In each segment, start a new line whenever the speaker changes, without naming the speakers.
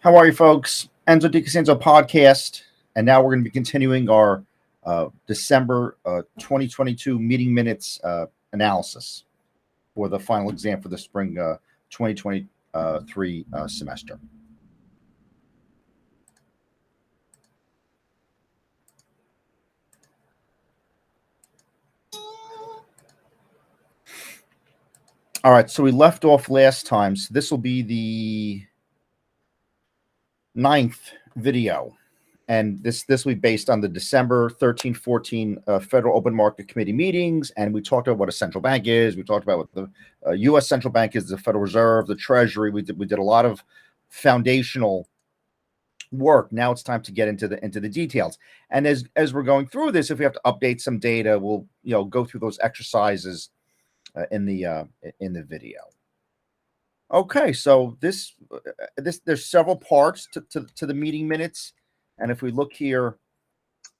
How are you, folks? Enzo DiCostanzo podcast, and now we're going to be continuing our December 2022 meeting minutes analysis for the final exam for the spring 2023 semester. All right, so we left off last time, so this will be the 9th video, and this will be based on the December 13-14 Federal Open Market Committee meetings, and we talked about what a central bank is. We talked about what the U.S. central bank is, the Federal Reserve, the Treasury. We did a lot of foundational work. Now it's time to get into the details. And as we're going through this, if we have to update some data, we'll go through those exercises in the video. Okay, so this there's several parts to the meeting minutes, and if we look here,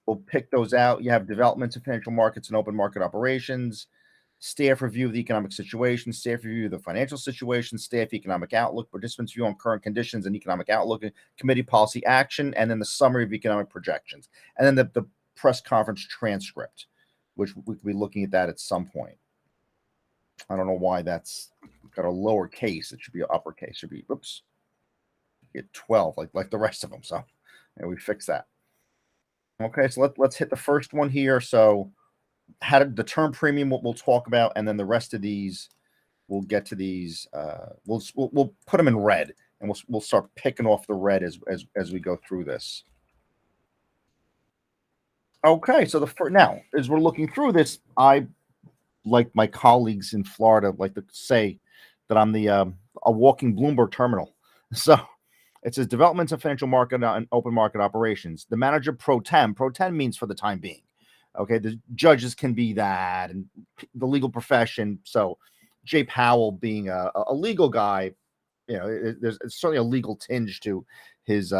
we'll pick those out. You have developments in financial markets and open market operations, staff review of the economic situation, staff review of the financial situation, staff economic outlook, participants view on current conditions and economic outlook, committee policy action, and then the summary of economic projections, and then the press conference transcript, which we could be looking at that at some point. I don't know why that's got a lowercase. It should be uppercase. It should be, oops, get 12 like the rest of them. So we fix that. Okay, so let's hit the first one here. So how the term premium we'll talk about, and then the rest of these we'll get to these. We'll put them in red, and we'll start picking off the red as we go through this. Okay, so now as we're looking through this, like my colleagues in Florida like to say that I'm a walking Bloomberg terminal. So it says developments of financial market and open market operations. The manager pro tem means for the time being. Okay, the judges can be that, and the legal profession. So Jay Powell being a legal guy, there's certainly a legal tinge to his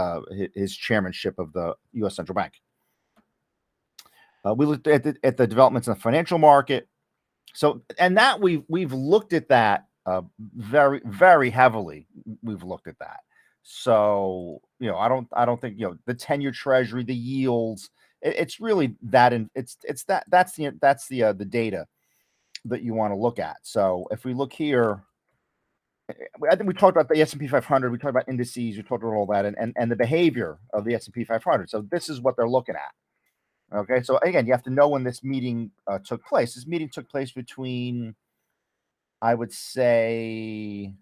chairmanship of the U.S. Central Bank. We looked at the developments in the financial market. So, and that we've looked at that very, very heavily. We've looked at that. So, I don't think, the 10-year Treasury, the yields, it's really that, and that's the data that you want to look at. So if we look here, I think we talked about the S&P 500, we talked about indices, we talked about all that, and the behavior of the S&P 500. So this is what they're looking at. Okay, so again, you have to know when this meeting took place. This meeting took place between, I would say,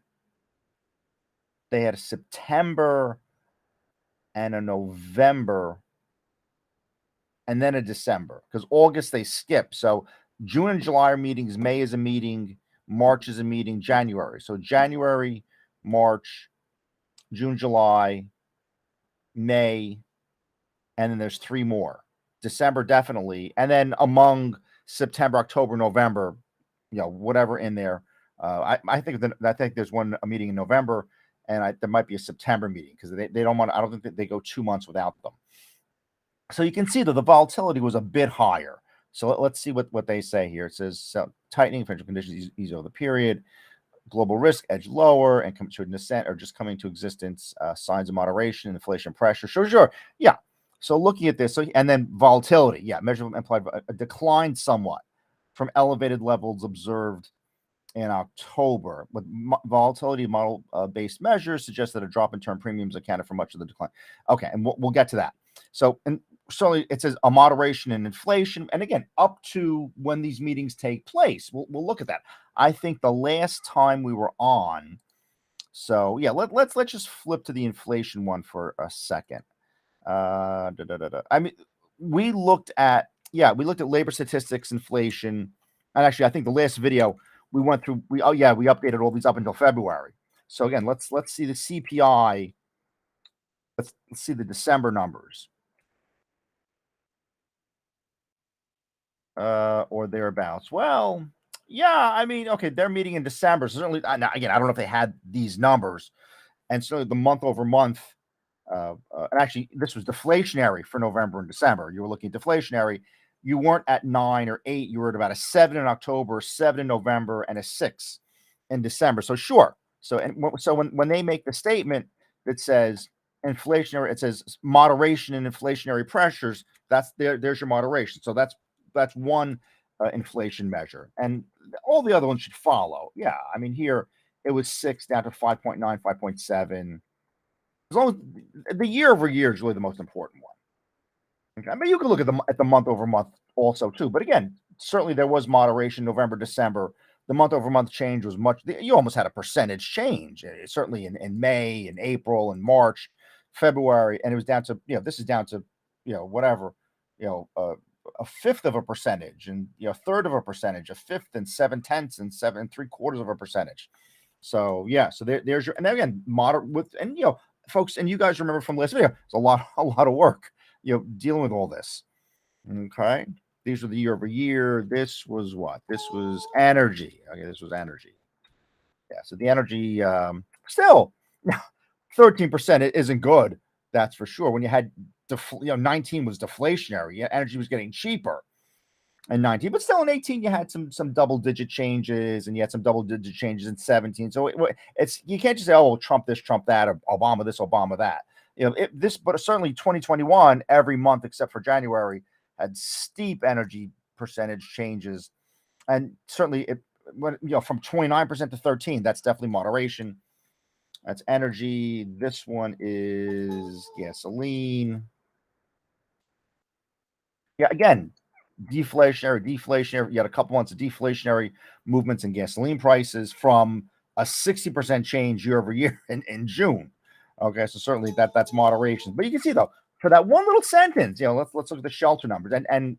they had a September and a November, and then a December, because August they skip. So June and July are meetings, May is a meeting, March is a meeting, January. So January, March, June, July, May, and then there's 3 more. December definitely, and then among September, October, November, whatever in there. I think there's a meeting in November, and there might be a September meeting because they don't want. I don't think that they go 2 months without them. So you can see that the volatility was a bit higher. So let's see what they say here. It says tightening financial conditions ease over the period. Global risk edge lower and come to a descent or just coming to existence. Signs of moderation, inflation pressure. Sure, yeah. So looking at this, and then volatility, measurement implied a decline somewhat from elevated levels observed in October. With volatility model-based measures suggest that a drop in term premiums accounted for much of the decline. Okay, and we'll get to that. So, and certainly it says a moderation in inflation, and again, up to when these meetings take place. We'll look at that. I think the last time we were on. So let's just flip to the inflation one for a second. I mean, we looked at labor statistics, inflation, and actually I think the last video we went through, we updated all these up until February. So again, let's see the CPI. Let's see the December numbers, or thereabouts. Well, I mean, okay, they're meeting in December. So certainly, again, I don't know if they had these numbers, and certainly the month over month. And actually, this was deflationary for November and December. You were looking at deflationary. You weren't at 9 or 8. You were at about a 7 in October, 7 in November, and a 6 in December. So sure. So when they make the statement that says inflationary, it says moderation in inflationary pressures. That's there's your moderation. So that's one inflation measure, and all the other ones should follow. Yeah, I mean, here it was 6 down to 5.9, 5.7. As long as the year over year is really the most important one. Okay. I mean, you can look at the month over month also too, but again, certainly there was moderation November, December. The month over month change was much. You almost had a percentage change, certainly in May, and April, and March, February, and it was down to, this is down to, whatever, you know a fifth of a percentage, and a third of a percentage, a fifth and 7/10 and 7 3/4 of a percentage. So yeah, so there's your, and again, moderate with, and folks, and you guys remember from last video, it's a lot of work, dealing with all this. Okay. These are the year over year. This was what? This was energy. Okay, this was energy. Yeah. So the energy, still 13% isn't good. That's for sure. When you had 19 was deflationary. Yeah, energy was getting cheaper in 19, but still in 18 you had some double digit changes, and you had some double digit changes in 17. So it's, you can't just say, oh, well, Trump this, Trump that, or Obama this, Obama that. But certainly 2021, every month except for January had steep energy percentage changes, and certainly it went, from 29% to 13. That's definitely moderation. That's energy. This one is gasoline. Yeah, again, deflationary. You had a couple months of deflationary movements in gasoline prices from a 60% change year over year in June. Okay, so certainly that's moderation. But you can see though, for that one little sentence, let's look at the shelter numbers, and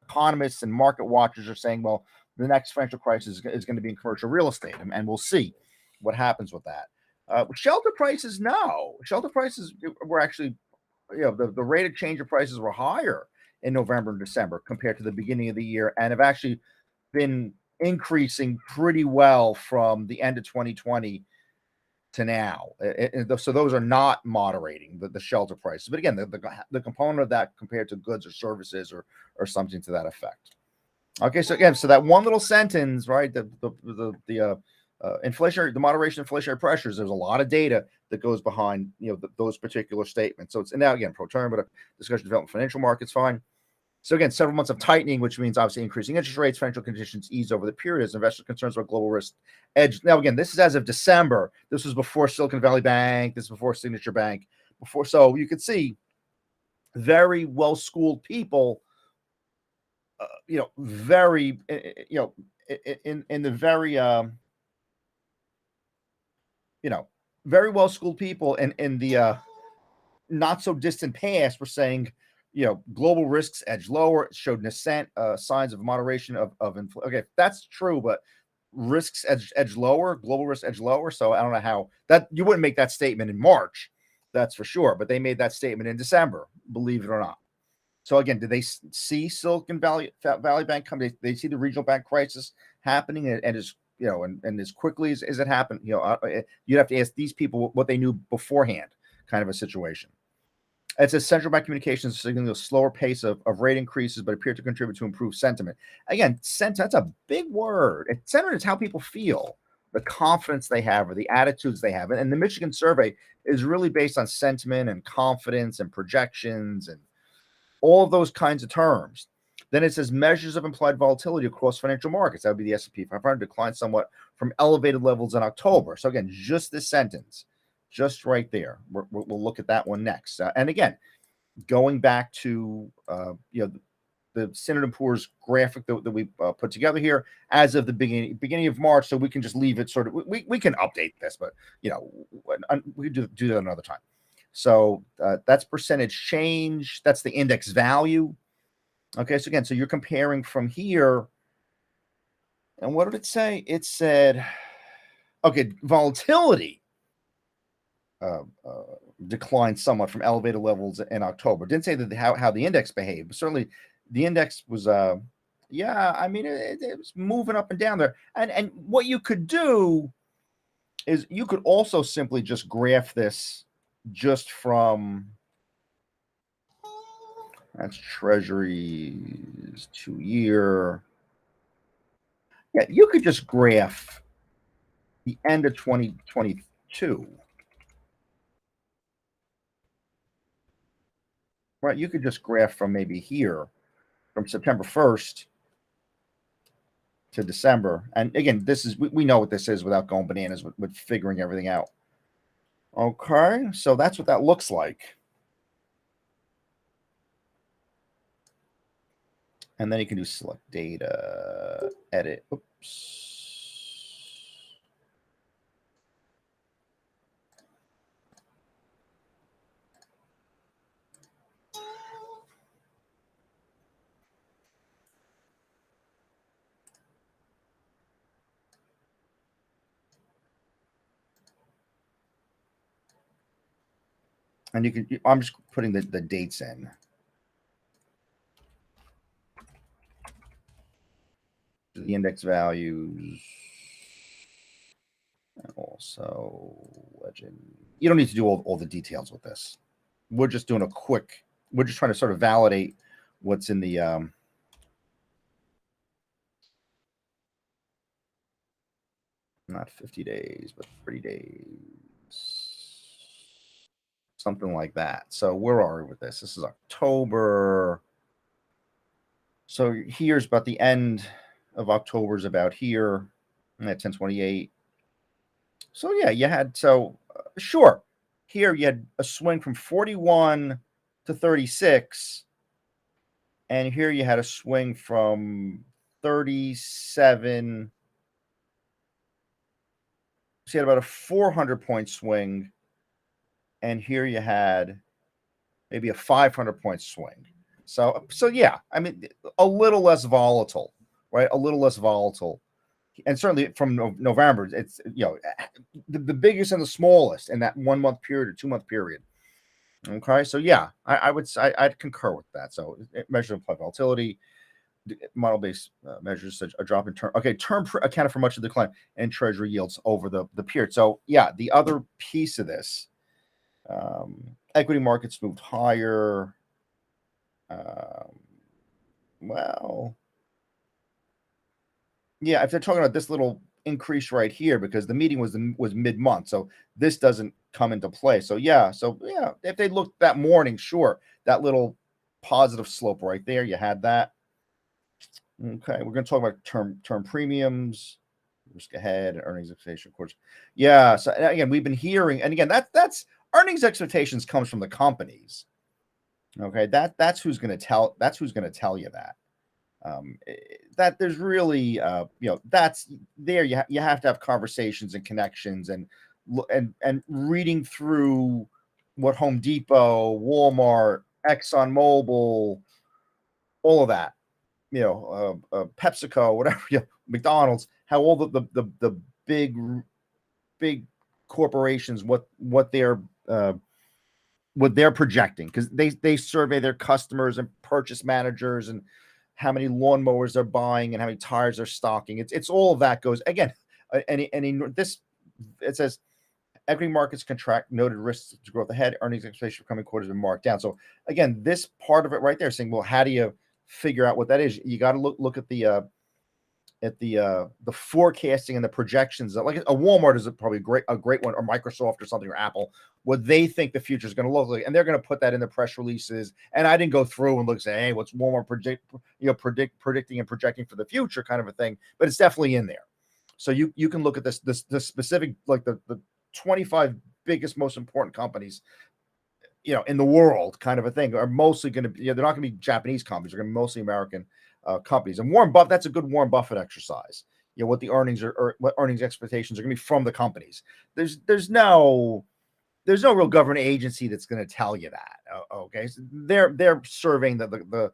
economists and market watchers are saying, well, the next financial crisis is going to be in commercial real estate, and we'll see what happens with that. Shelter prices, no. Shelter prices were actually, the rate of change of prices were higher in November and December compared to the beginning of the year, and have actually been increasing pretty well from the end of 2020 to now. So those are not moderating the shelter prices. But again, the component of that compared to goods or services, or something to that effect. Okay, so again, so that one little sentence, right? The inflationary, the moderation of inflationary pressures. There's a lot of data that goes behind those particular statements. So it's, and now again, pro term, but a discussion of development financial markets, fine. So again, several months of tightening, which means obviously increasing interest rates, financial conditions ease over the period as investor concerns about global risk edge. Now again, this is as of December. This was before Silicon Valley Bank. This is before Signature Bank. Before, so you could see very well-schooled people, very, in the very, very well-schooled people in the not so distant past were saying, global risks edge lower, showed nascent signs of moderation of inflation. Okay, that's true, but risks edge lower, global risks edge lower. So I don't know how that, you wouldn't make that statement in March, that's for sure. But they made that statement in December, believe it or not. So again, did they see Silicon Valley Bank come? They see the regional bank crisis happening, and as and as quickly as it happened, you'd have to ask these people what they knew beforehand, kind of a situation. It says central bank communications signaling a slower pace of rate increases, but appear to contribute to improved sentiment. Again, that's a big word. Sentiment is how people feel, the confidence they have, or the attitudes they have. And the Michigan survey is really based on sentiment and confidence and projections and all of those kinds of terms. Then it says measures of implied volatility across financial markets. That would be the S&P 500 declined somewhat from elevated levels in October. So again, just this sentence, just right there. We'll look at that one next. And again, going back to the Standard & Poor's graphic that we put together here as of the beginning of March, so we can just leave it sort of. We can update this, but we do that another time. So that's percentage change. That's the index value. Okay, so again, so you're comparing from here. And what did it say? It said, okay, volatility declined somewhat from elevated levels in October. Didn't say that how the index behaved, but certainly the index was I mean it was moving up and down there. And what you could do is you could also simply just graph this just from, that's Treasury's 2-year. Yeah, you could just graph the end of 2022. right? You could just graph from maybe here, from September 1st to December. And again, this is, we know what this is without going bananas with figuring everything out. Okay, so that's what that looks like. And then you can do select data, edit. Oops. And you can, I'm just putting the dates in. The index values. And also legend. You don't need to do all the details with this. We're just doing a quick, we're just trying to sort of validate what's in the not 50 days, but 30 days. Something like that. So where are we with this? This is October. So here's about the end of October is about here at 1028. So yeah, you had, so sure, here you had a swing from 41 to 36. And here you had a swing from 37. So you had about a 400-point swing. And here you had maybe a 500-point swing. So yeah, I mean, a little less volatile, right? A little less volatile. And certainly from November, it's, you know, the biggest and the smallest in that 1 month period or 2 month period. Okay, so yeah, I'd concur with that. So measure implied volatility, model-based measures such a drop in term. Okay, term accounted for much of the decline in Treasury yields over the period. So yeah, the other piece of this, equity markets moved higher. Well, yeah, if they're talking about this little increase right here, because the meeting was mid-month, so this doesn't come into play. So yeah, if they looked that morning, sure, that little positive slope right there, you had that. Okay, we're going to talk about term premiums, risk ahead, and earnings expectation, of course. Yeah, so again, we've been hearing, and again, that's earnings expectations comes from the companies. Okay, that's who's going to tell you that. That there's really, you know, that's there. You have to have conversations and connections and reading through what Home Depot, Walmart, ExxonMobil, all of that, you know, PepsiCo, whatever, you know, McDonald's, how all the big corporations, what they're projecting, because they survey their customers and purchase managers and how many lawnmowers they're buying and how many tires they're stocking. It's all of that goes again. This, it says equity markets contract, noted risks to growth ahead, earnings expectation for coming quarters have been marked down. So again, this part of it right there saying, well, how do you figure out what that is? You got to look at the forecasting and the projections. Like a Walmart is probably a great one, or Microsoft or something, or Apple, what they think the future is going to look like, and they're going to put that in the press releases. And I didn't go through and look and say, hey, what's Walmart predicting and projecting for the future, kind of a thing, but it's definitely in there. So you can look at this specific, like the 25 biggest, most important companies, you know, in the world, kind of a thing, are mostly going to be, you know, they're not going to be Japanese companies. They're going to be mostly American companies. And Warren Buffett, that's a good Warren Buffett exercise. You know, what the earnings are, or what earnings expectations are going to be from the companies. There's no real government agency that's going to tell you that. Okay, so they're surveying the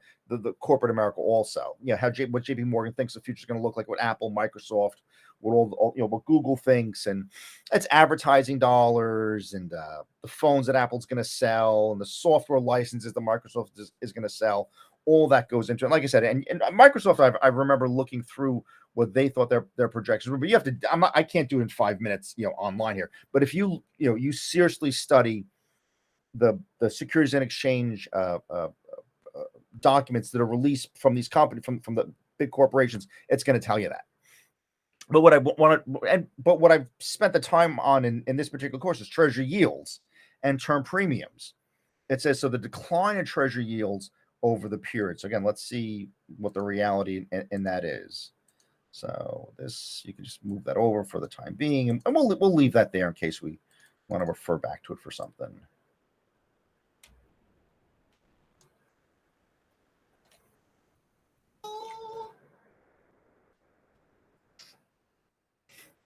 corporate America also. You know, what JP Morgan thinks the future is going to look like, what Apple, Microsoft, what all, you know, what Google thinks, and it's advertising dollars, and the phones that Apple's going to sell, and the software licenses that Microsoft is going to sell. All that goes into it. Like I said, and Microsoft, I remember looking through what they thought their projections were, but you have to, I can't do it in 5 minutes, you know, online here. But if you seriously study the Securities and Exchange documents that are released from these companies, from the big corporations, it's going to tell you that. But what I've spent the time on in this particular course is Treasury yields and term premiums. it says, so the decline in treasury yields over the period. So again, let's see what the reality in that is. So this, you can just move that over for the time being, and we'll leave that there in case we want to refer back to it for something.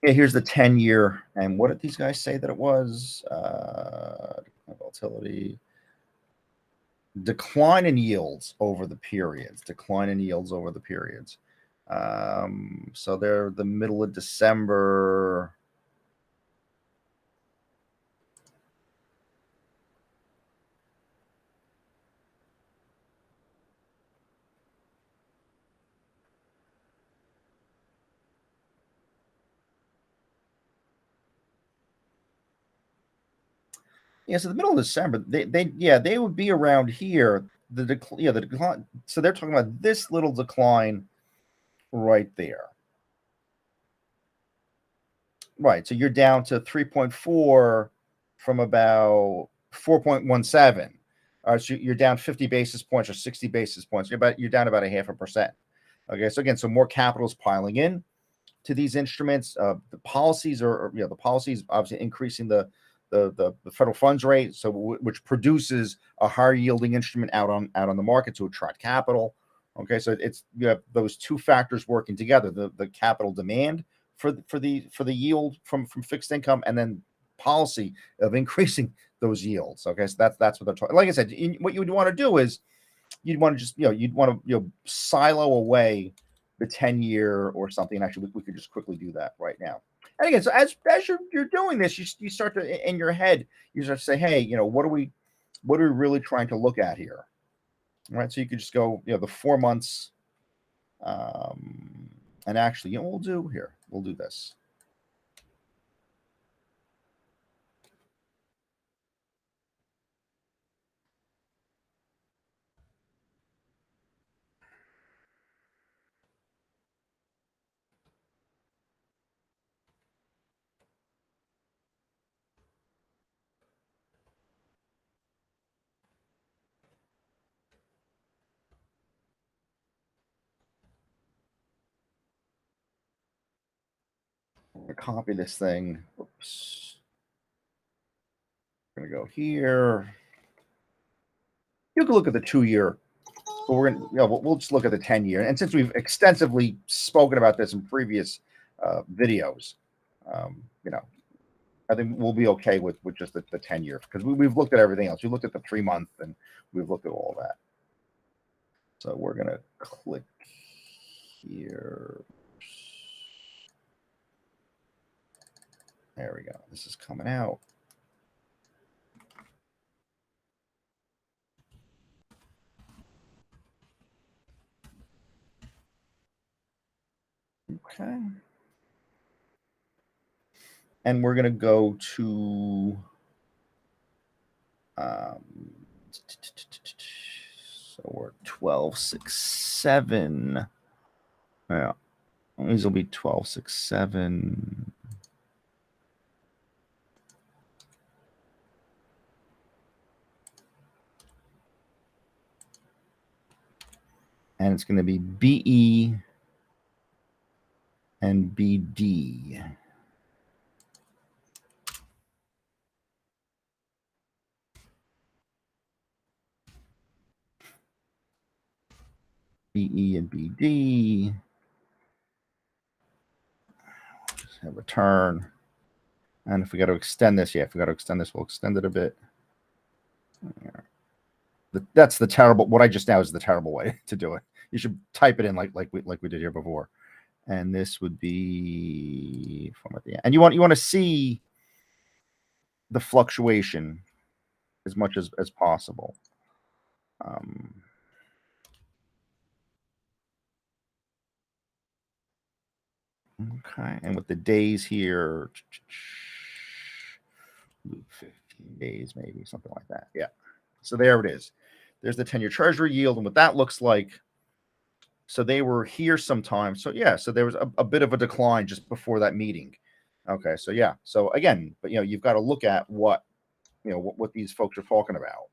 Yeah, here's the 10-year, and what did these guys say that it was? Volatility. Decline in yields over the periods. Decline in yields over the periods. So they're the middle of December. Yeah, so the middle of December, they would be around here. The decline. So they're talking about this little decline right there. Right. So you're down to 3.4 from about 4.17. So you're down 50 basis points or 60 basis points. You're down about 0.5%. Okay. So again, so more capital is piling in to these instruments. The policies the policies obviously increasing the federal funds rate, so which produces a higher yielding instrument out on the market to attract capital. Okay, so it's, you have those two factors working together: the capital demand for the yield from fixed income, and then policy of increasing those yields. Okay, so that's what they're talking. Like I said, what you would want to do is you'd want to just you'd want to silo away the 10-year or something. Actually, we could just quickly do that right now. And again, so as you're doing this, you start to, in your head, you start to say, hey, what are we really trying to look at here? All right, so you could just go, the 4 months, and actually, we'll do this. I'm gonna copy this thing. Oops. I'm gonna go here. You can look at the 2-year, but we're gonna, we'll just look at the 10-year. And since we've extensively spoken about this in previous videos, I think we'll be okay with just the 10-year, because we've looked at everything else. We looked at the 3-month, and we've looked at all that. So we're gonna click here. There we go. This is coming out. Okay. And we're going to go to, so we're 12.67. Yeah. These will be 12.67. And it's going to be BE and BD. BE and BD. Just have a turn. And if we got to extend this, we'll extend it a bit. That's the terrible. What I just now is the terrible way to do it. You should type it in like we did here before. And this would be from at the end. And you want to see the fluctuation as much as possible. Okay, and with the days here, 15 days, maybe something like that. Yeah. So there it is. There's the 10-year Treasury yield, and what that looks like. So they were here sometime. So yeah, so there was a bit of a decline just before that meeting. Okay, so yeah. So again, but you've got to look at what what these folks are talking about.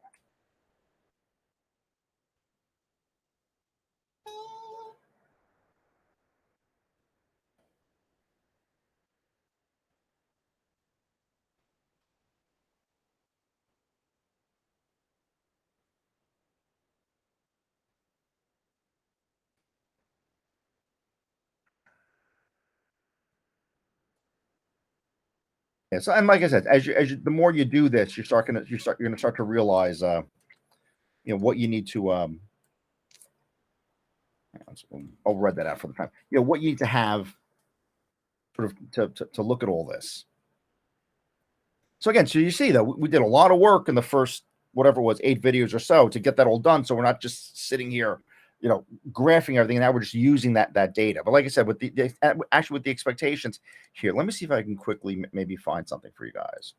Yeah. So, and like I said, the more you do this, you're going to start to realize, what you need to, I'll read that out for the time. What you need to have sort of to look at all this. So again, so you see though, we did a lot of work in the first, whatever it was, 8 videos or so to get that all done. So we're not just sitting here, graphing everything. And now we're just using that data. But like I said, with actually with the expectations here, let me see if I can quickly maybe find something for you guys.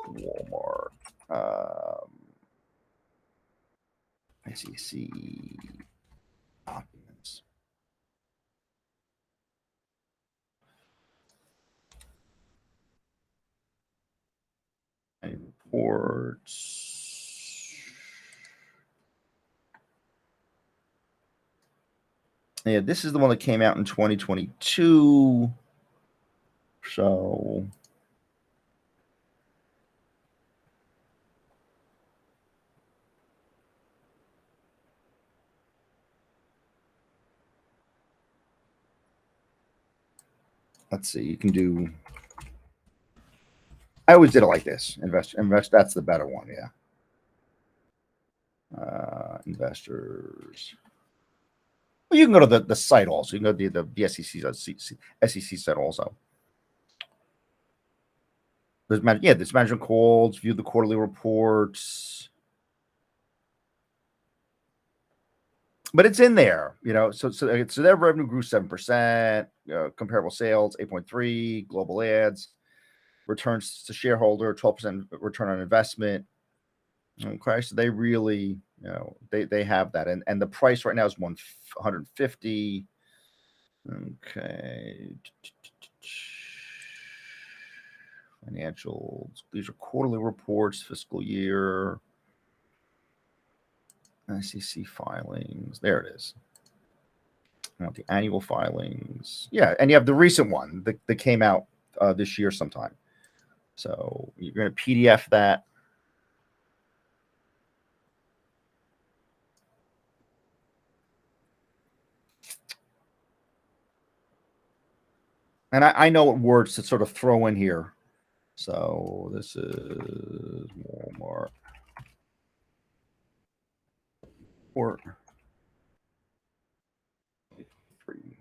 Walmart, SEC documents. Any reports? Yeah, this is the one that came out in 2022. So let's see. You can do. I always did it like this. Invest. That's the better one. Yeah. Investors. Well, you can go to the site also. You can go to the SEC site also. There's management calls. View the quarterly reports. But it's in there, So their revenue grew 7%. Comparable sales 8.3. Global ads. Returns to shareholder 12% return on investment. Okay, so they really, they have that, and the price right now is 150. Okay, financials. These are quarterly reports, fiscal year, SEC filings. There it is. The annual filings. Yeah, and you have the recent one that came out this year sometime. So you're going to PDF that. And I know what words to sort of throw in here. So this is Walmart. Or free.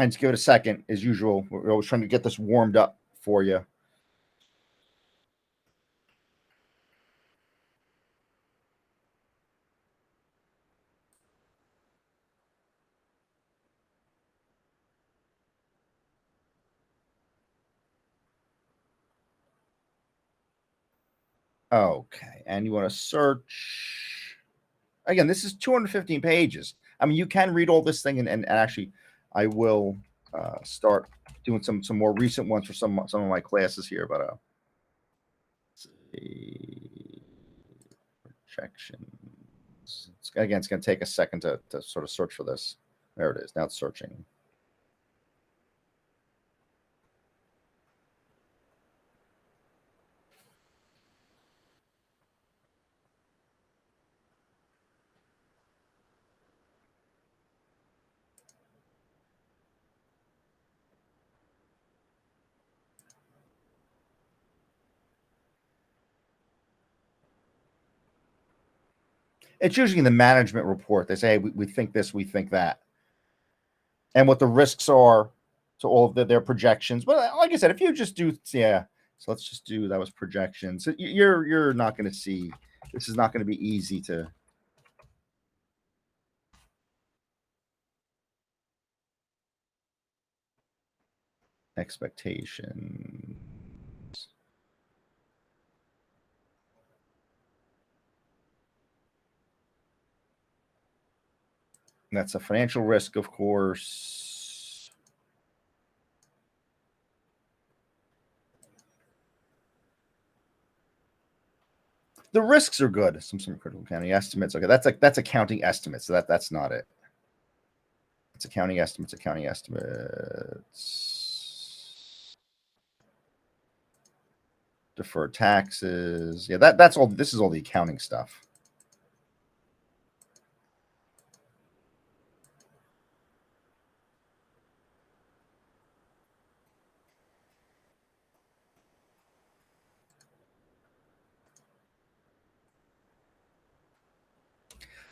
And just give it a second, as usual. We're always trying to get this warmed up for you. Okay, and you want to search. Again, this is 215 pages. I mean, you can read all this thing, and actually, I will start doing some more recent ones for some of my classes here. But let's see. Projections. Again, it's going to take a second to sort of search for this. There it is. Now it's searching. It's usually in the management report. They say, hey, we think this, we think that, and what the risks are to all of their projections. But like I said, if you just do, So let's just do, that was projections. So you're not going to see, this is not going to be easy to. Expectations. And that's a financial risk, of course. The risks are good. Some critical accounting estimates. Okay, that's accounting estimates. So that's not it. It's accounting estimates. Accounting estimates. Deferred taxes. Yeah, that's all. This is all the accounting stuff.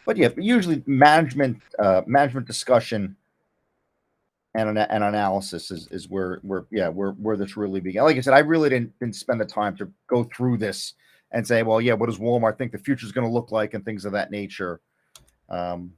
But yeah, usually management discussion and analysis is where this really began. Like I said, I really didn't spend the time to go through this and say, well, yeah, what does Walmart think the future is going to look like and things of that nature. Yeah,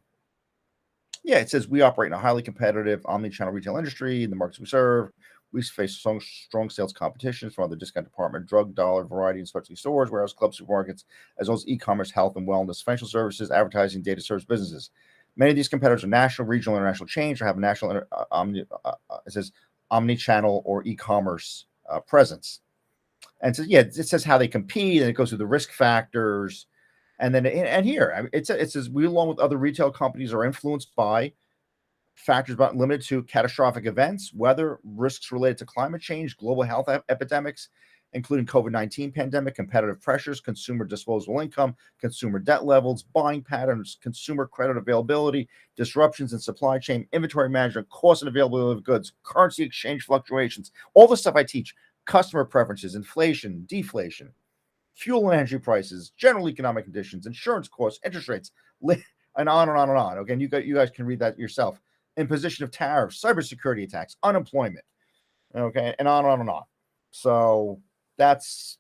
it says we operate in a highly competitive omni-channel retail industry. In the markets we serve, we face strong sales competition from other discount department, drug, dollar, variety, and specialty stores, warehouse, clubs, supermarkets, as well as e-commerce, health and wellness, financial services, advertising, data service businesses. Many of these competitors are national, regional, international chains, or have a national it says omni-channel or e-commerce presence. And so yeah, it says how they compete, and it goes through the risk factors. And then, and here, I mean, it says we, along with other retail companies, are influenced by factors not limited to catastrophic events, weather, risks related to climate change, global health epidemics, including COVID-19 pandemic, competitive pressures, consumer disposable income, consumer debt levels, buying patterns, consumer credit availability, disruptions in supply chain, inventory management, cost and availability of goods, currency exchange fluctuations, all the stuff I teach, customer preferences, inflation, deflation, fuel and energy prices, general economic conditions, insurance costs, interest rates, and on and on and on. Again, you guys can read that yourself. Imposition of tariffs, cybersecurity attacks, unemployment, okay, and on and on and on. So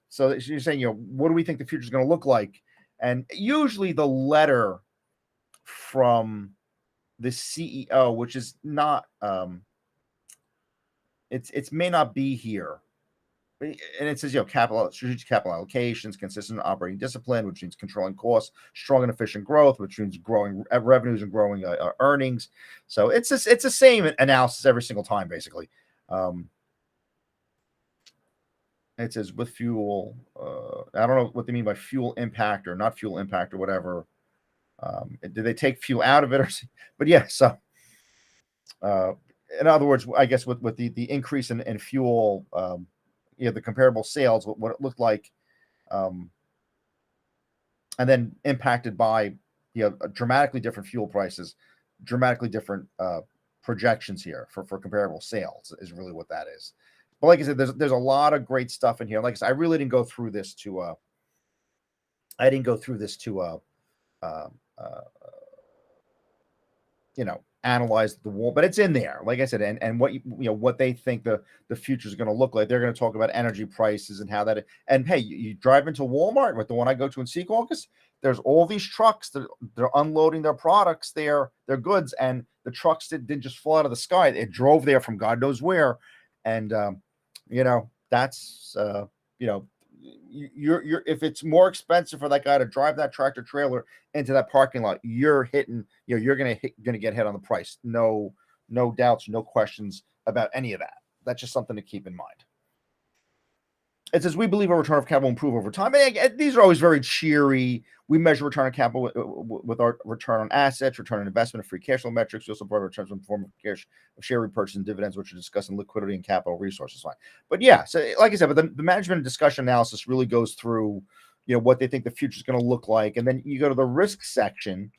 so you're saying, what do we think the future is going to look like? And usually the letter from the CEO, which is not, it's may not be here. And it says, strategic capital allocations, consistent operating discipline, which means controlling costs, strong and efficient growth, which means growing revenues and growing earnings. So it's the same analysis every single time, basically. It says with fuel. I don't know what they mean by fuel impact or not fuel impact or whatever. Did they take fuel out of it? But yeah, so in other words, I guess with the increase in fuel, the comparable sales, what it looked like, and then impacted by dramatically different fuel prices, dramatically different projections here for comparable sales is really what that is. But like I said, there's a lot of great stuff in here. Like I said, I really didn't go through this to analyze the wall, but it's in there, like I said, and what what they think the future is going to look like. They're going to talk about energy prices and how that. And hey, you drive into Walmart, with the one I go to in Secaucus, there's all these trucks that they're unloading their products, their goods, and the trucks didn't just fall out of the sky. It drove there from God knows where, and that's you're if it's more expensive for that guy to drive that tractor trailer into that parking lot, you're hitting, you're gonna get hit on the price. No doubts, no questions about any of that. That's just something to keep in mind. It says we believe our return of capital will improve over time. And again, these are always very cheery. We measure return on capital with our return on assets, return on investment, and free cash flow metrics. We also provide returns in the form of cash, of share repurchase and dividends, which are discussing liquidity and capital resources. Fine, but yeah, so like I said, but the management and discussion analysis really goes through, what they think the future is going to look like, and then you go to the risk section.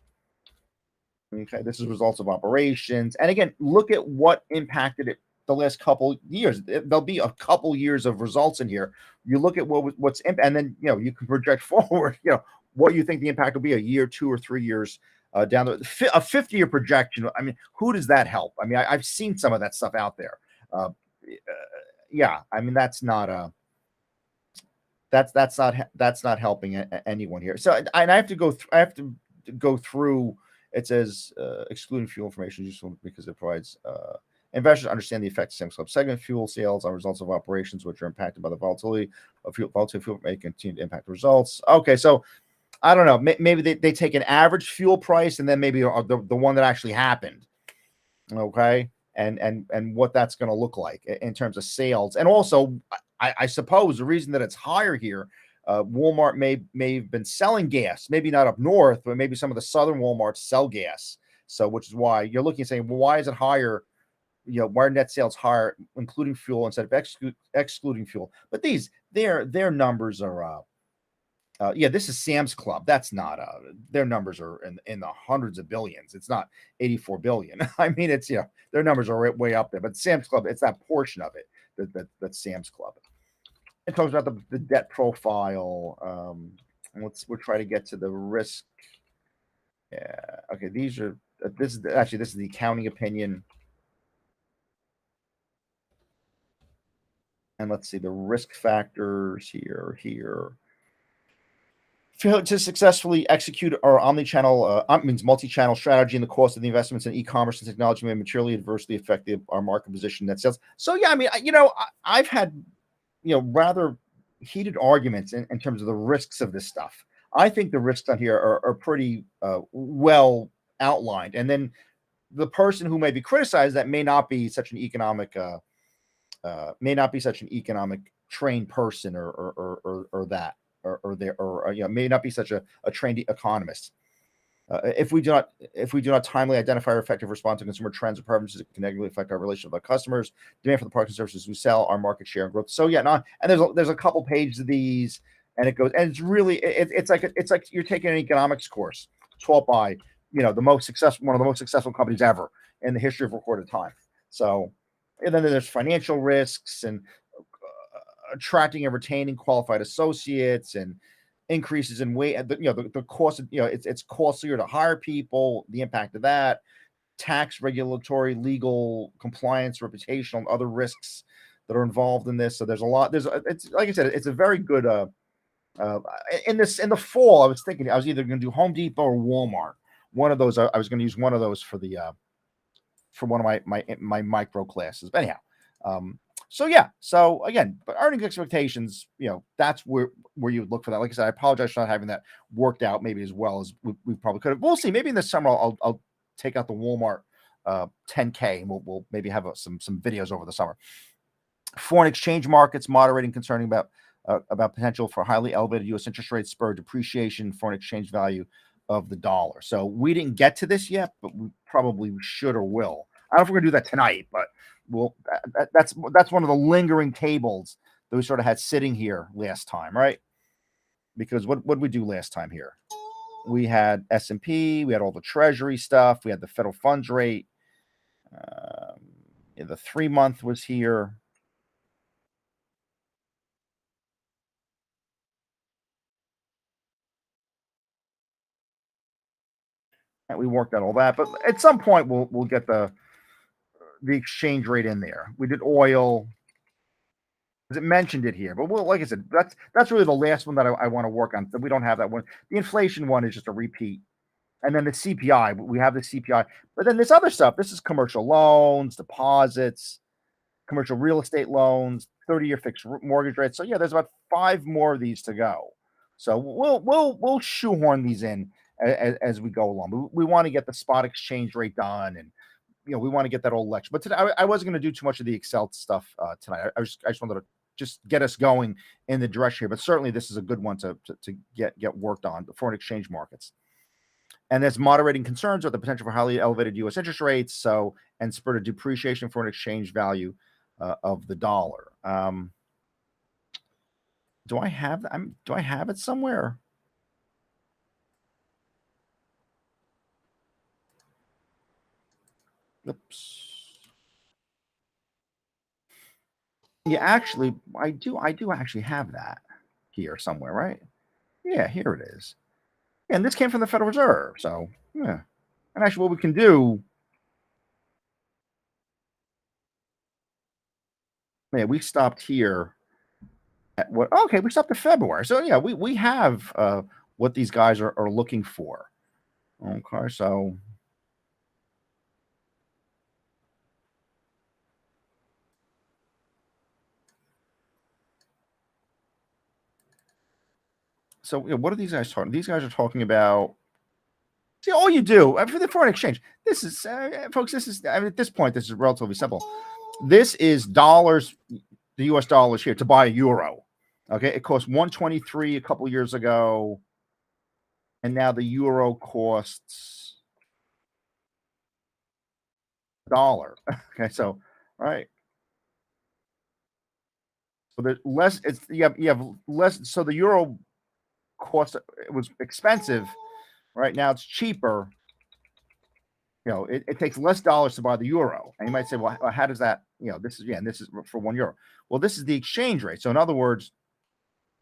Okay, this is results of operations, and again, look at what impacted it the last couple years. There'll be a couple years of results in here. You look at what's and then you can project forward. What you think the impact will be a year, 2 or 3 years down a 50-year projection. I mean, who does that help? I mean, I've seen some of that stuff out there. Yeah, I mean that's not a. that's not helping anyone here. So, and I have to go through. It says excluding fuel information is useful because it provides investors understand the effect of Sam's Club segment fuel sales on results of operations which are impacted by the volatility of fuel. Volatility of fuel may continue to impact results. Okay, so I don't know. Maybe they take an average fuel price and then maybe the one that actually happened. Okay, and what that's going to look like in terms of sales, and also I suppose the reason that it's higher here, Walmart may have been selling gas, maybe not up north, but maybe some of the southern Walmarts sell gas. So, which is why you're looking and saying, well, why is it higher? You know, why are net sales higher, including fuel instead of excluding fuel? But their numbers are. Yeah, this is Sam's Club. That's not their numbers are in the hundreds of billions. It's not 84 billion. I mean, it's their numbers are way up there. But Sam's Club, it's that portion of it that's Sam's Club. It talks about the debt profile. We'll try to get to the risk. Yeah. Okay. These are this is the accounting opinion. And let's see the risk factors here. Fail to successfully execute our omni-channel means multi-channel strategy, and the cost of the investments in e-commerce and technology may materially adversely affect our market position net sales. So yeah, I mean, I've had rather heated arguments in terms of the risks of this stuff. I think the risks on here are pretty well outlined, and then the person who may be criticized that may not be such an economic trained person or that. May not be such a trained economist. If we do not timely identify or effective response to consumer trends or preferences, it can negatively affect our relationship with our customers, demand for the products and services we sell, our market share and growth. So yeah, and there's a couple pages of these, and it goes, and it's really it's like you're taking an economics course taught by one of the most successful companies ever in the history of recorded time. So, and then there's financial risks and attracting and retaining qualified associates and increases in weight. The cost of, it's costlier to hire people, the impact of that, tax, regulatory, legal, compliance, reputational, and other risks that are involved in this. So there's a lot. It's like I said, it's a very good. In the fall, I was thinking I was either going to do Home Depot or Walmart. One of those, I was going to use one of those for one of my micro classes. But anyhow, so yeah, so again, but earnings expectations, that's where you would look for that. Like I said, I apologize for not having that worked out maybe as well as we probably could have. We'll see. Maybe in the summer I'll take out the Walmart 10K, and we'll maybe have some videos over the summer. Foreign exchange markets moderating, concerning about potential for highly elevated U.S. interest rates spur depreciation, foreign exchange value of the dollar. So we didn't get to this yet, but we probably should or will. I don't know if we're gonna do that tonight, but that's one of the lingering tables that we sort of had sitting here last time, right? Because what did we do last time here? We had S&P, we had all the Treasury stuff, we had the federal funds rate. The 3-month was here. And we worked out all that, but at some point we'll get the exchange rate in there. We did oil. It mentioned it here, but like I said, that's really the last one that I want to work on. So we don't have that one. The inflation one is just a repeat, and then the CPI. We have the CPI, but then this other stuff. This is commercial loans, deposits, commercial real estate loans, 30-year fixed mortgage rates. So yeah, there's about 5 more of these to go. So we'll shoehorn these in as we go along. We want to get the spot exchange rate done, and we want to get that old lecture. But today I wasn't going to do too much of the Excel stuff tonight. I just wanted to just get us going in the direction here. But certainly this is a good one to get worked on, the foreign exchange markets. And there's moderating concerns about the potential for highly elevated U.S. interest rates, and spur a depreciation of foreign exchange value of the dollar. Do I have it somewhere? Oops. Yeah, actually, I do actually have that here somewhere, right? Yeah, here it is. And this came from the Federal Reserve. So, yeah. And actually, what we can do, we stopped here What? Okay, we stopped to February. So yeah, we have what these guys are looking for. Okay, so yeah, what are these guys talking? These guys are talking about. See, all you do for the foreign exchange. This is, folks. This is, I mean, at this point, this is relatively simple. This is dollars, the U.S. dollars here to buy a euro. Okay, it cost 123 a couple years ago, and now the euro costs $1. Okay, so all right, so there's less. It's you have less. So the euro cost, it was expensive. Right now, it's cheaper. It takes less dollars to buy the euro. And you might say, well, how does that, this is, yeah, and this is for 1 euro. Well, this is the exchange rate. So in other words,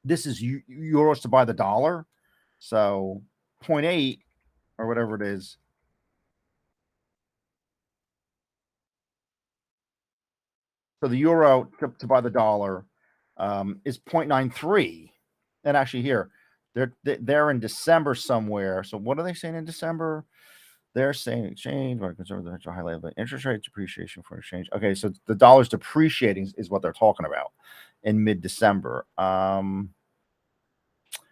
this is euros to buy the dollar. So 0.8 or whatever it is. So the euro to buy the dollar is 0.93. And actually here, they're in December somewhere. So what are they saying in December? They're saying exchange, or conservative high level interest rate depreciation for exchange. Okay, so the dollar's depreciating is what they're talking about in mid-December. Yeah,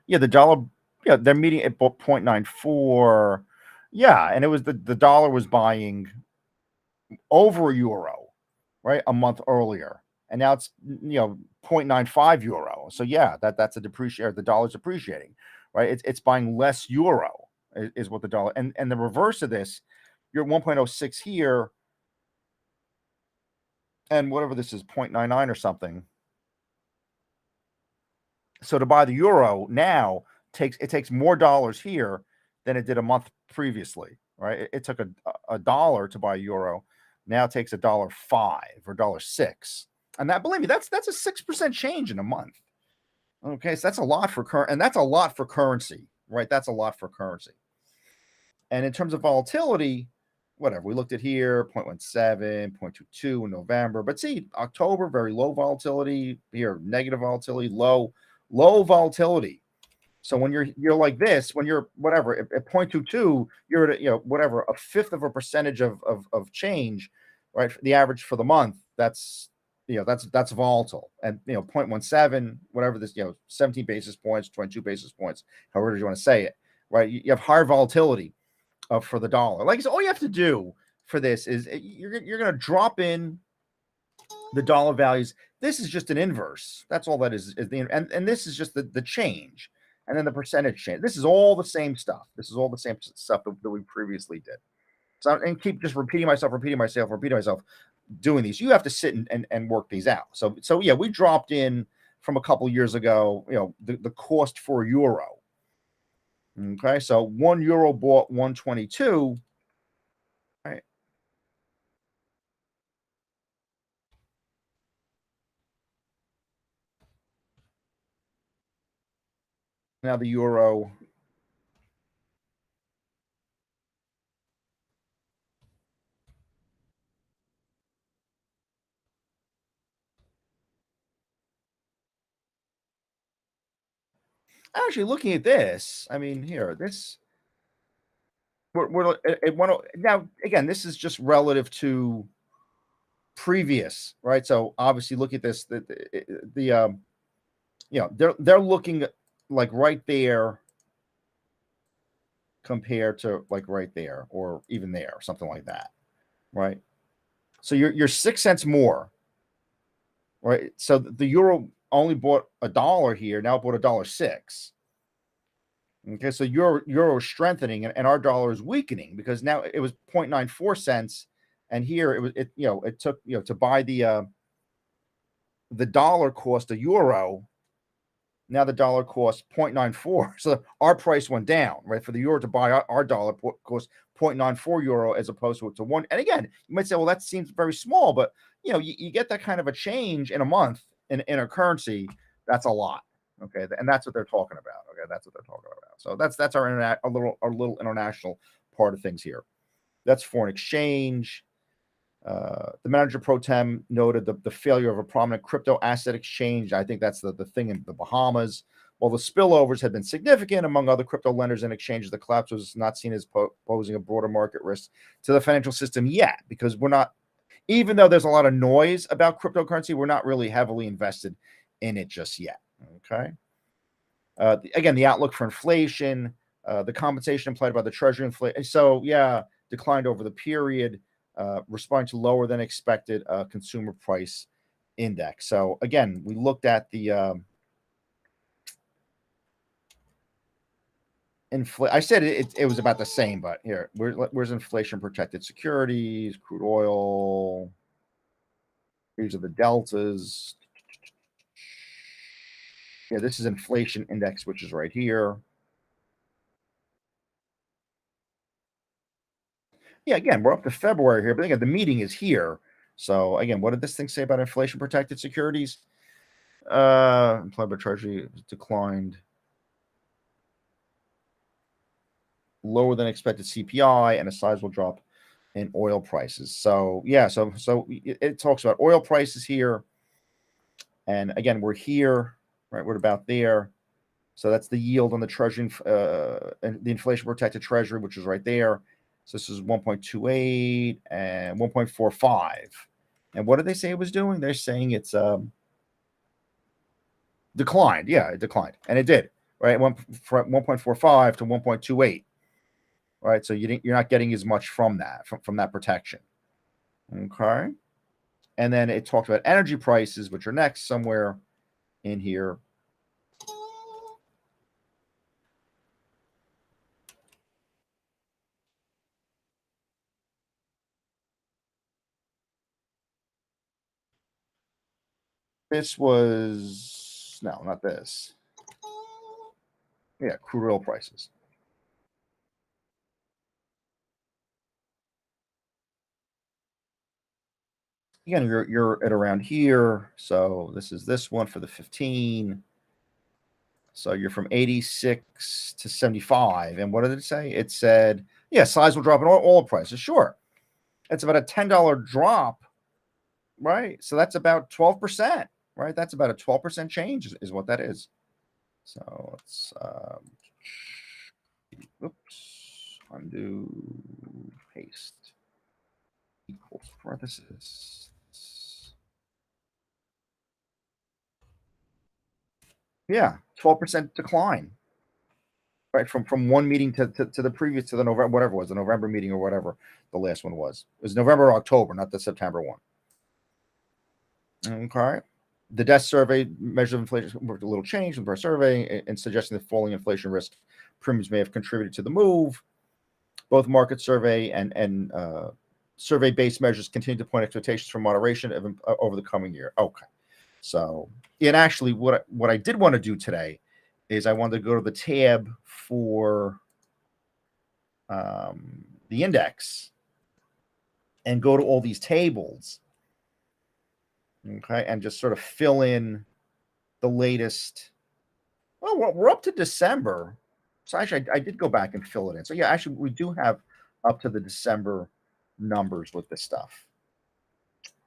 the dollar, yeah, they're meeting at 0.94. Yeah, and it was the dollar was buying over a euro, right, a month earlier. And now it's 0.95 euro. So yeah, that's a depreciation. The dollar's depreciating, right? It's buying less euro is what the dollar, and the reverse of this, you're 1.06 here, and whatever this is, 0.99 or something. So to buy the euro now takes more dollars here than it did a month previously, right? It took a dollar to buy a euro. Now it takes $1.05 or $1.06. And that, believe me, that's a 6% change in a month. Okay, so that's a lot for and that's a lot for currency, right? That's a lot for currency. And in terms of volatility, whatever, we looked at here, 0.17, 0.22 in November. But see, October, very low volatility. Here, negative volatility, low volatility. So when you're like this, when you're whatever at 0.22, you're at whatever, a fifth of a percentage of change, right? The average for the month, that's that's volatile. And 0.17, whatever this, 17 basis points, 22 basis points, however you want to say it, right? You have higher volatility for the dollar. Like I said, all you have to do for this is you're going to drop in the dollar values. This is just an inverse. That's all that is and this is just the change, and then the percentage change. This is all the same stuff. This is all the same stuff that we previously did. So, and keep just repeating myself, doing these. You have to sit and work these out. So yeah, we dropped in from a couple years ago, the cost for a euro. Okay, so 1 euro bought 122. Right. Now the euro. Actually, looking at this, I mean, here, this we're at now again. This is just relative to previous, right? So obviously, look at this. They're looking like right there compared to like right there, or even there, or something like that, right? So you're 6 cents more, right? So the euro only bought $1 here. Now it bought $1.06. Okay, so euro is strengthening, and our dollar is weakening because now it was 0.94 cents, and here it took to buy the dollar cost a euro. Now the dollar costs 0.94, so our price went down, right? For the euro to buy our dollar cost 0.94 euro as opposed to one. And again, you might say, well, that seems very small, but you get that kind of a change in a month in a currency. That's a lot. Okay, and that's what they're talking about. Okay, that's what they're talking about. So that's our little international part of things here. That's foreign exchange. The manager pro tem noted the failure of a prominent crypto asset exchange. I think that's the thing in the Bahamas. While the spillovers had been significant among other crypto lenders and exchanges, the collapse was not seen as posing a broader market risk to the financial system yet, because we're not, even though there's a lot of noise about cryptocurrency, we're not really heavily invested in it just yet. Okay. Again, the outlook for inflation, the compensation implied by the Treasury inflation. So, yeah, declined over the period, responding to lower than expected consumer price index. So, again, we looked at the I said it was about the same, but here, where's inflation protected securities, crude oil? These are the deltas. Yeah, this is inflation index, which is right here. Yeah, again, we're up to February here, but again, the meeting is here. So again, what did this thing say about inflation protected securities? Implied by Treasury declined lower than expected CPI and a sizable drop in oil prices. So yeah, so it talks about oil prices here, and again, we're here, right? We're about there. So that's the yield on the Treasury, and the inflation protected Treasury, which is right there. So this is 1.28 and 1.45. And what did they say it was doing? They're saying it's declined. Yeah, it declined, and it did. Right, it went from 1.45 to 1.28. Right, so you're not getting as much from that from that protection. Okay, and then it talked about energy prices, which are next somewhere in here. This was no, not this. Yeah, crude oil prices. Again, you're at around here. So this is this one for the 15. So you're from 86 to 75. And what did it say? It said, yeah, size will drop in oil prices. Sure. It's about a $10 drop, right? So that's about 12%, right? That's about a 12% change is what that is. So let's oops, undo, paste, equals parenthesis. Yeah, 12% decline, right? From one meeting to the previous, to the November, whatever it was, the November meeting or whatever the last one was. It was November or October, not the September one. Okay. The desk survey measure of inflation with a little change in our survey and suggesting that falling inflation risk premiums may have contributed to the move. Both market survey and survey-based measures continue to point expectations for moderation over the coming year. Okay. So, and actually, what I did want to do today is I wanted to go to the tab for the index and go to all these tables, okay, and just sort of fill in the latest. Well, we're up to December, so actually, I did go back and fill it in. So yeah, actually, we do have up to the December numbers with this stuff.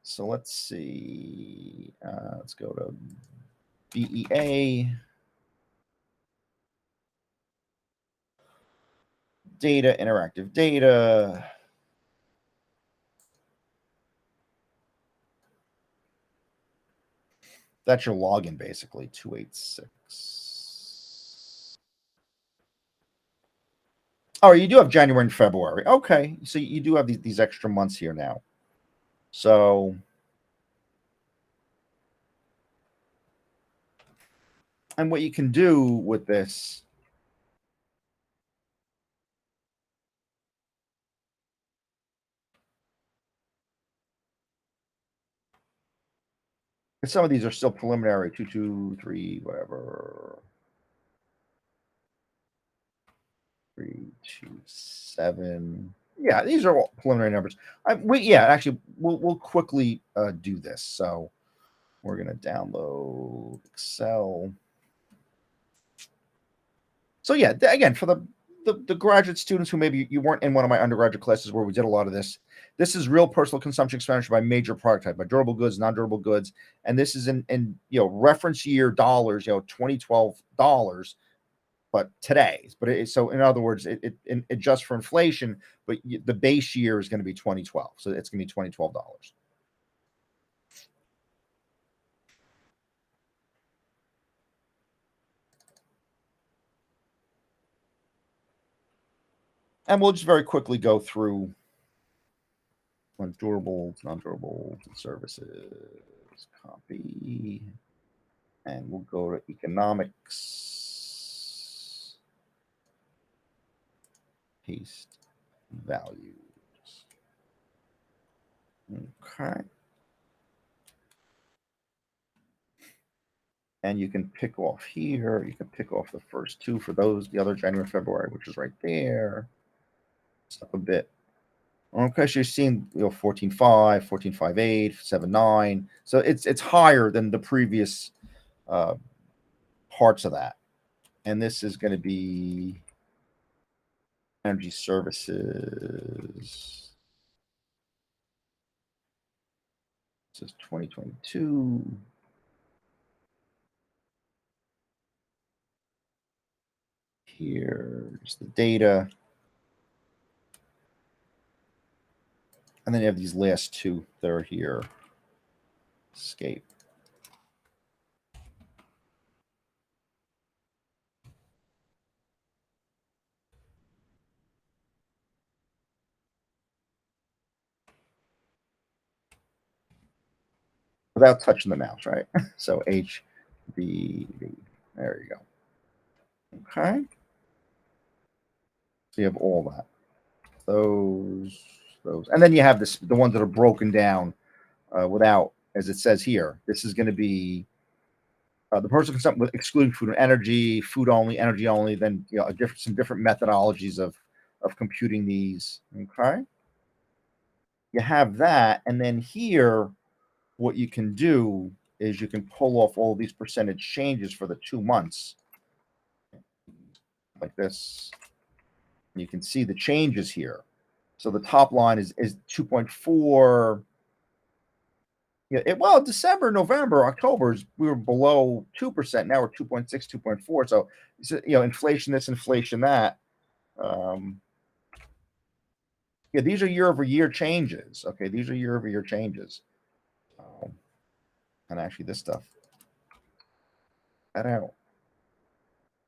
So let's see. Let's go to BEA. Data, interactive data. That's your login, basically, 286. Oh, you do have January and February. Okay, so you do have these extra months here now. So, and what you can do with this, some of these are still preliminary, 2, 2, 3, whatever. 3, 2, 7. Yeah, these are all preliminary numbers. Actually, we'll quickly do this. So we're gonna download Excel. So yeah, again, for the the graduate students who maybe you weren't in one of my undergraduate classes where we did a lot of this. This is real personal consumption expenditure by major product type, by durable goods, non-durable goods, and this is in reference year dollars, 2012 dollars, but today's. But so in other words, it adjusts for inflation, but the base year is going to be 2012, so it's going to be 2012 dollars. And we'll just very quickly go through on durable, non-durable services, copy, and we'll go to economics, paste values. Okay. And you can pick off here, you can pick off the first two for those, the other January, February, which is right there. It's up a bit. Okay, so you're seeing 14.5, 14.58, 7.9. So it's higher than the previous parts of that. And this is going to be energy services. This is 2022. Here's the data. And then you have these last two that are here. Escape. Without touching the mouse, right? So HBV. There you go. Okay. So you have all that. Those. And then you have the ones that are broken down without, as it says here. This is going to be the personal consumption with excluding food and energy, food only, energy only. Then some different methodologies of computing these. Okay. You have that, and then here, what you can do is you can pull off all these percentage changes for the 2 months, like this. You can see the changes here. So the top line is 2.4. Yeah, well, December, November, October, we were below 2%. Now we're 2.6, 2.4. So, inflation this, inflation that. Yeah, these are year-over-year changes. Okay, these are year-over-year changes. And actually, this stuff, that out.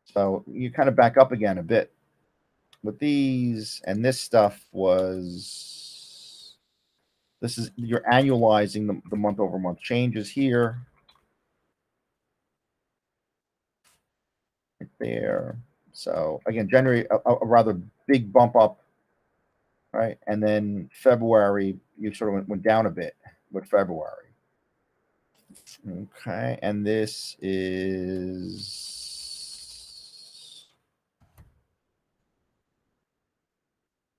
So you kind of back up again a bit with these, and this stuff was. This is you're annualizing the month-over-month changes here. Right there. So again, January, a rather big bump up, right? And then February, you sort of went down a bit with February. Okay, and this is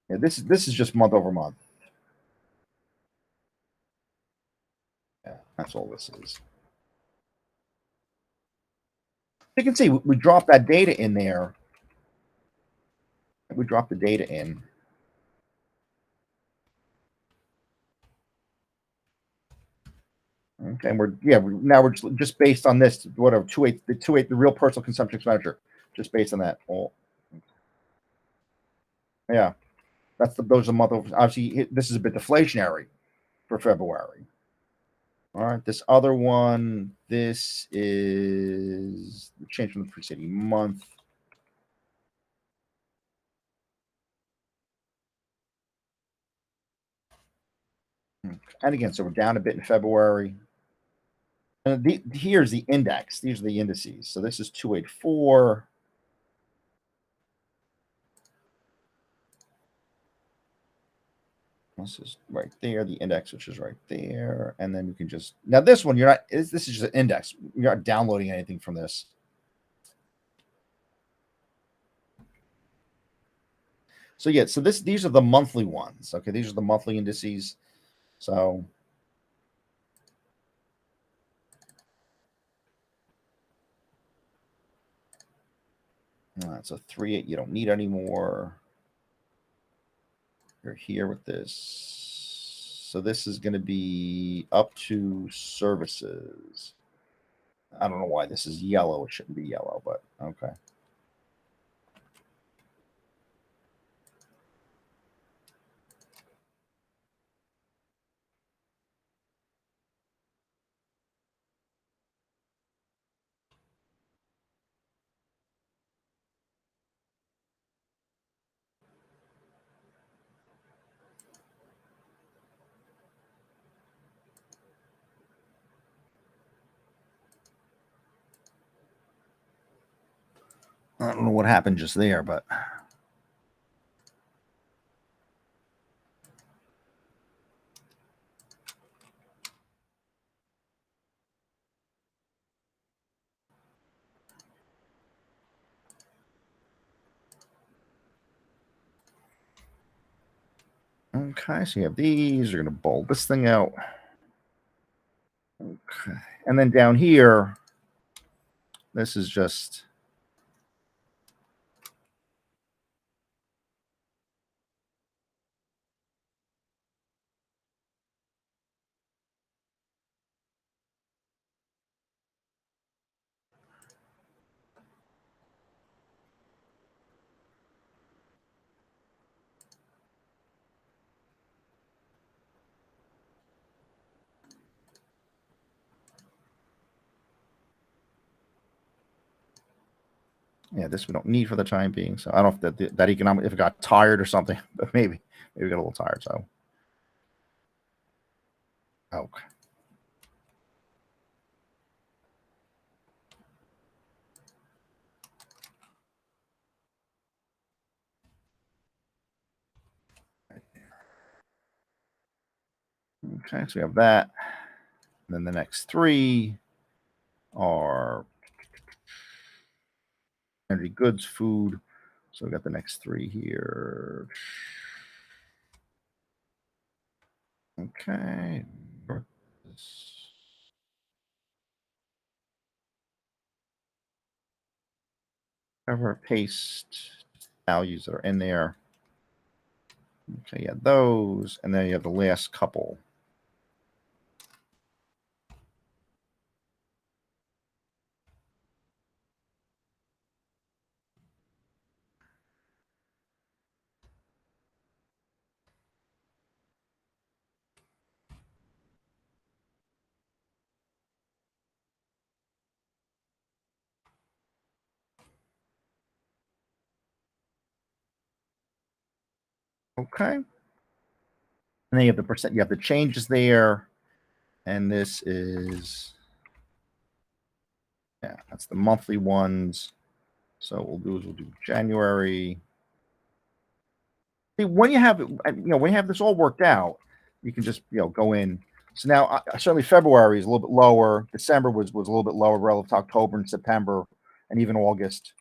this is just month over month. Yeah, that's all this is. You can see we dropped that data in there. We dropped the data in. Okay, and now we're just based on this, whatever, 2.8, the real personal consumption expenditure, just based on that. Oh, yeah, those are month over. Obviously, this is a bit deflationary for February. All right, this other one, this is the change from the preceding month. And again, so we're down a bit in February. And here's the index. These are the indices. So this is 284. This is right there, the index, which is right there. And then you can just, now this one, this is just an index. You're not downloading anything from this. So yeah, so these are the monthly ones. Okay, these are the monthly indices. So All right, so 3.8 you don't need anymore. You're here with this. So this is going to be up to services. I don't know why this is yellow. It shouldn't be yellow, but okay. I don't know what happened just there, but okay. So you have these. You're going to bulb this thing out. Okay, and then down here, this is just yeah. This we don't need for the time being. So I don't know if that economic if it got tired or something, but maybe got a little tired. So okay. Okay, so we have that. And then the next three are energy goods, food. So we got the next three here. Okay. Cover, paste values that are in there. Okay, yeah, those. And then you have the last couple. Okay. And then you have the percent, you have the changes there. And this is, yeah, that's the monthly ones. So what we'll do is we'll do January. See, when you have when you have this all worked out, you can just go in. So now certainly February is a little bit lower. December was a little bit lower relative to October and September, and even August.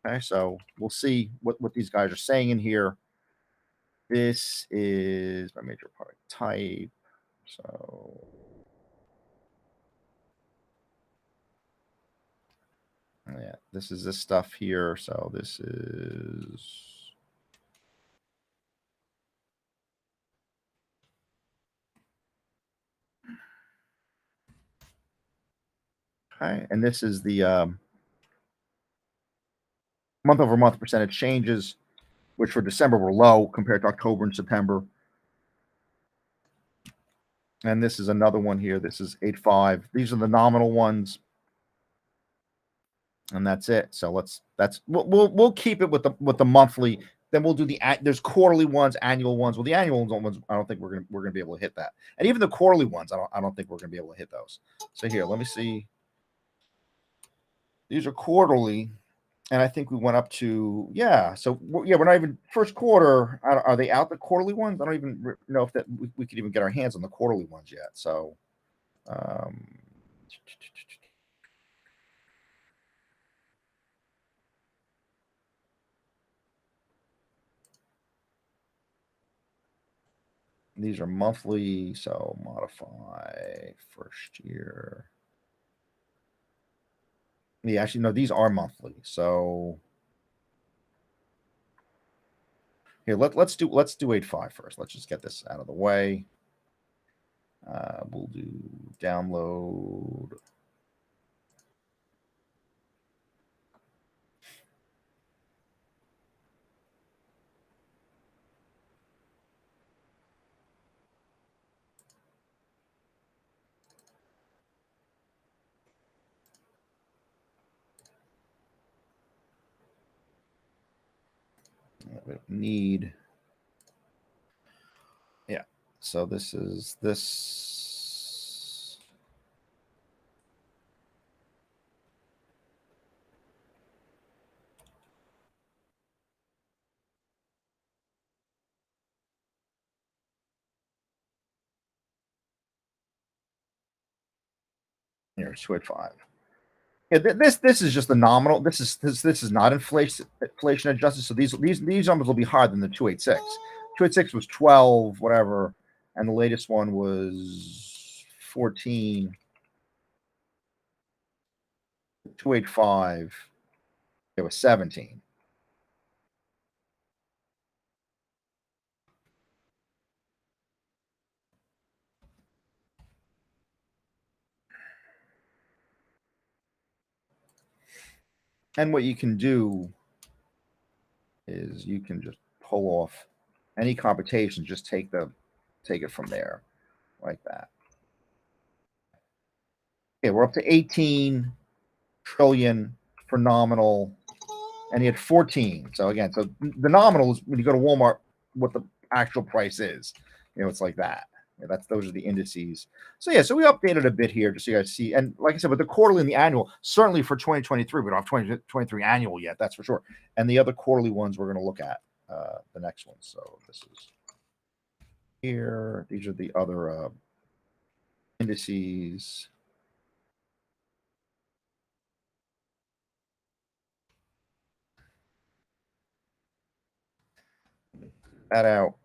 Okay, so we'll see what these guys are saying in here. This is my major product type. So yeah, this is this stuff here. So this is okay, and this is the month over month percentage changes, which for December were low compared to October and September. And this is another one here. This is 8.5. These are the nominal ones, and that's it. So we'll keep it with the monthly. Then we'll do there's quarterly ones, annual ones. Well, the annual ones, I don't think we're gonna be able to hit that. And even the quarterly ones, I don't think we're gonna be able to hit those. So here, let me see. These are quarterly, and I think we went up to So yeah, we're not even first quarter. Are they out the quarterly ones? I don't even know if that we could even get our hands on the quarterly ones yet. So. Um, These are monthly, so modify first year. Yeah, actually, no, these are monthly. So Here, let's do 8.5 first. Let's just get this out of the way. We'll do download. We don't need. Yeah. So this is this. Here, switch 5. Yeah, this is just the nominal. This is not inflation adjusted. So these numbers will be higher than the 286. 286 was 12, whatever, and the latest one was 14. 285. It was 17. And what you can do is you can just pull off any computation. Just take it from there, like that. Okay, we're up to 18 trillion for nominal, and he had 14. So again, so the nominal is when you go to Walmart, what the actual price is. It's like that. Yeah, those are the indices. So yeah, so we updated a bit here just so you guys see. And like I said, with the quarterly and the annual, certainly for 2023, we don't have 2023 annual yet, that's for sure. And the other quarterly ones we're going to look at the next one. So this is here. These are the other indices. That out.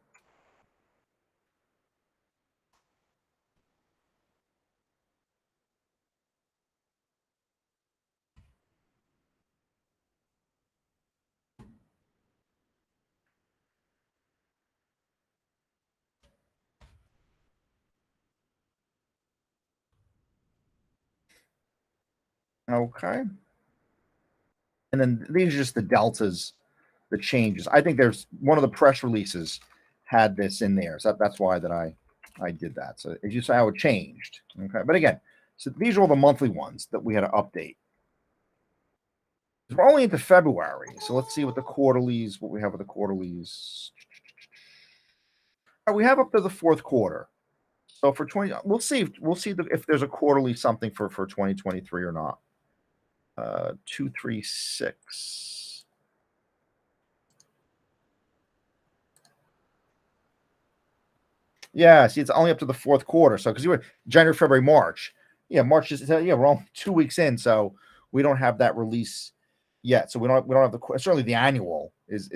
Okay. And then these are just the deltas, the changes. I think there's one of the press releases had this in there. So that's why that I did that. So as you saw how it changed. Okay. But again, so these are all the monthly ones that we had to update. We're only into February. So let's see what we have with the quarterlies. We have up to the fourth quarter. So for 20, we'll see if there's a quarterly something for 2023 or not. 236. Yeah, see, it's only up to the fourth quarter. So because you were January, February, March. Yeah, March is we're only 2 weeks in, so we don't have that release yet. So we don't have certainly the annual is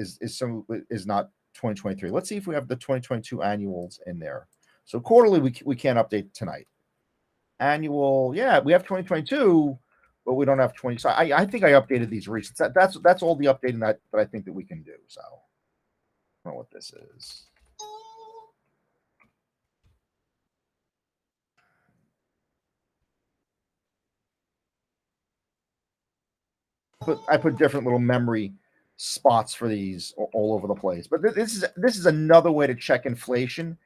not 2023. Let's see if we have the 2022 annuals in there. So quarterly we can't update tonight. Annual, yeah, we have 2022, but we don't have 20. So I think I updated these recent. That's all the updating that I think that we can do. So I don't know what this is. I put different little memory spots for these all over the place. But this is another way to check inflation,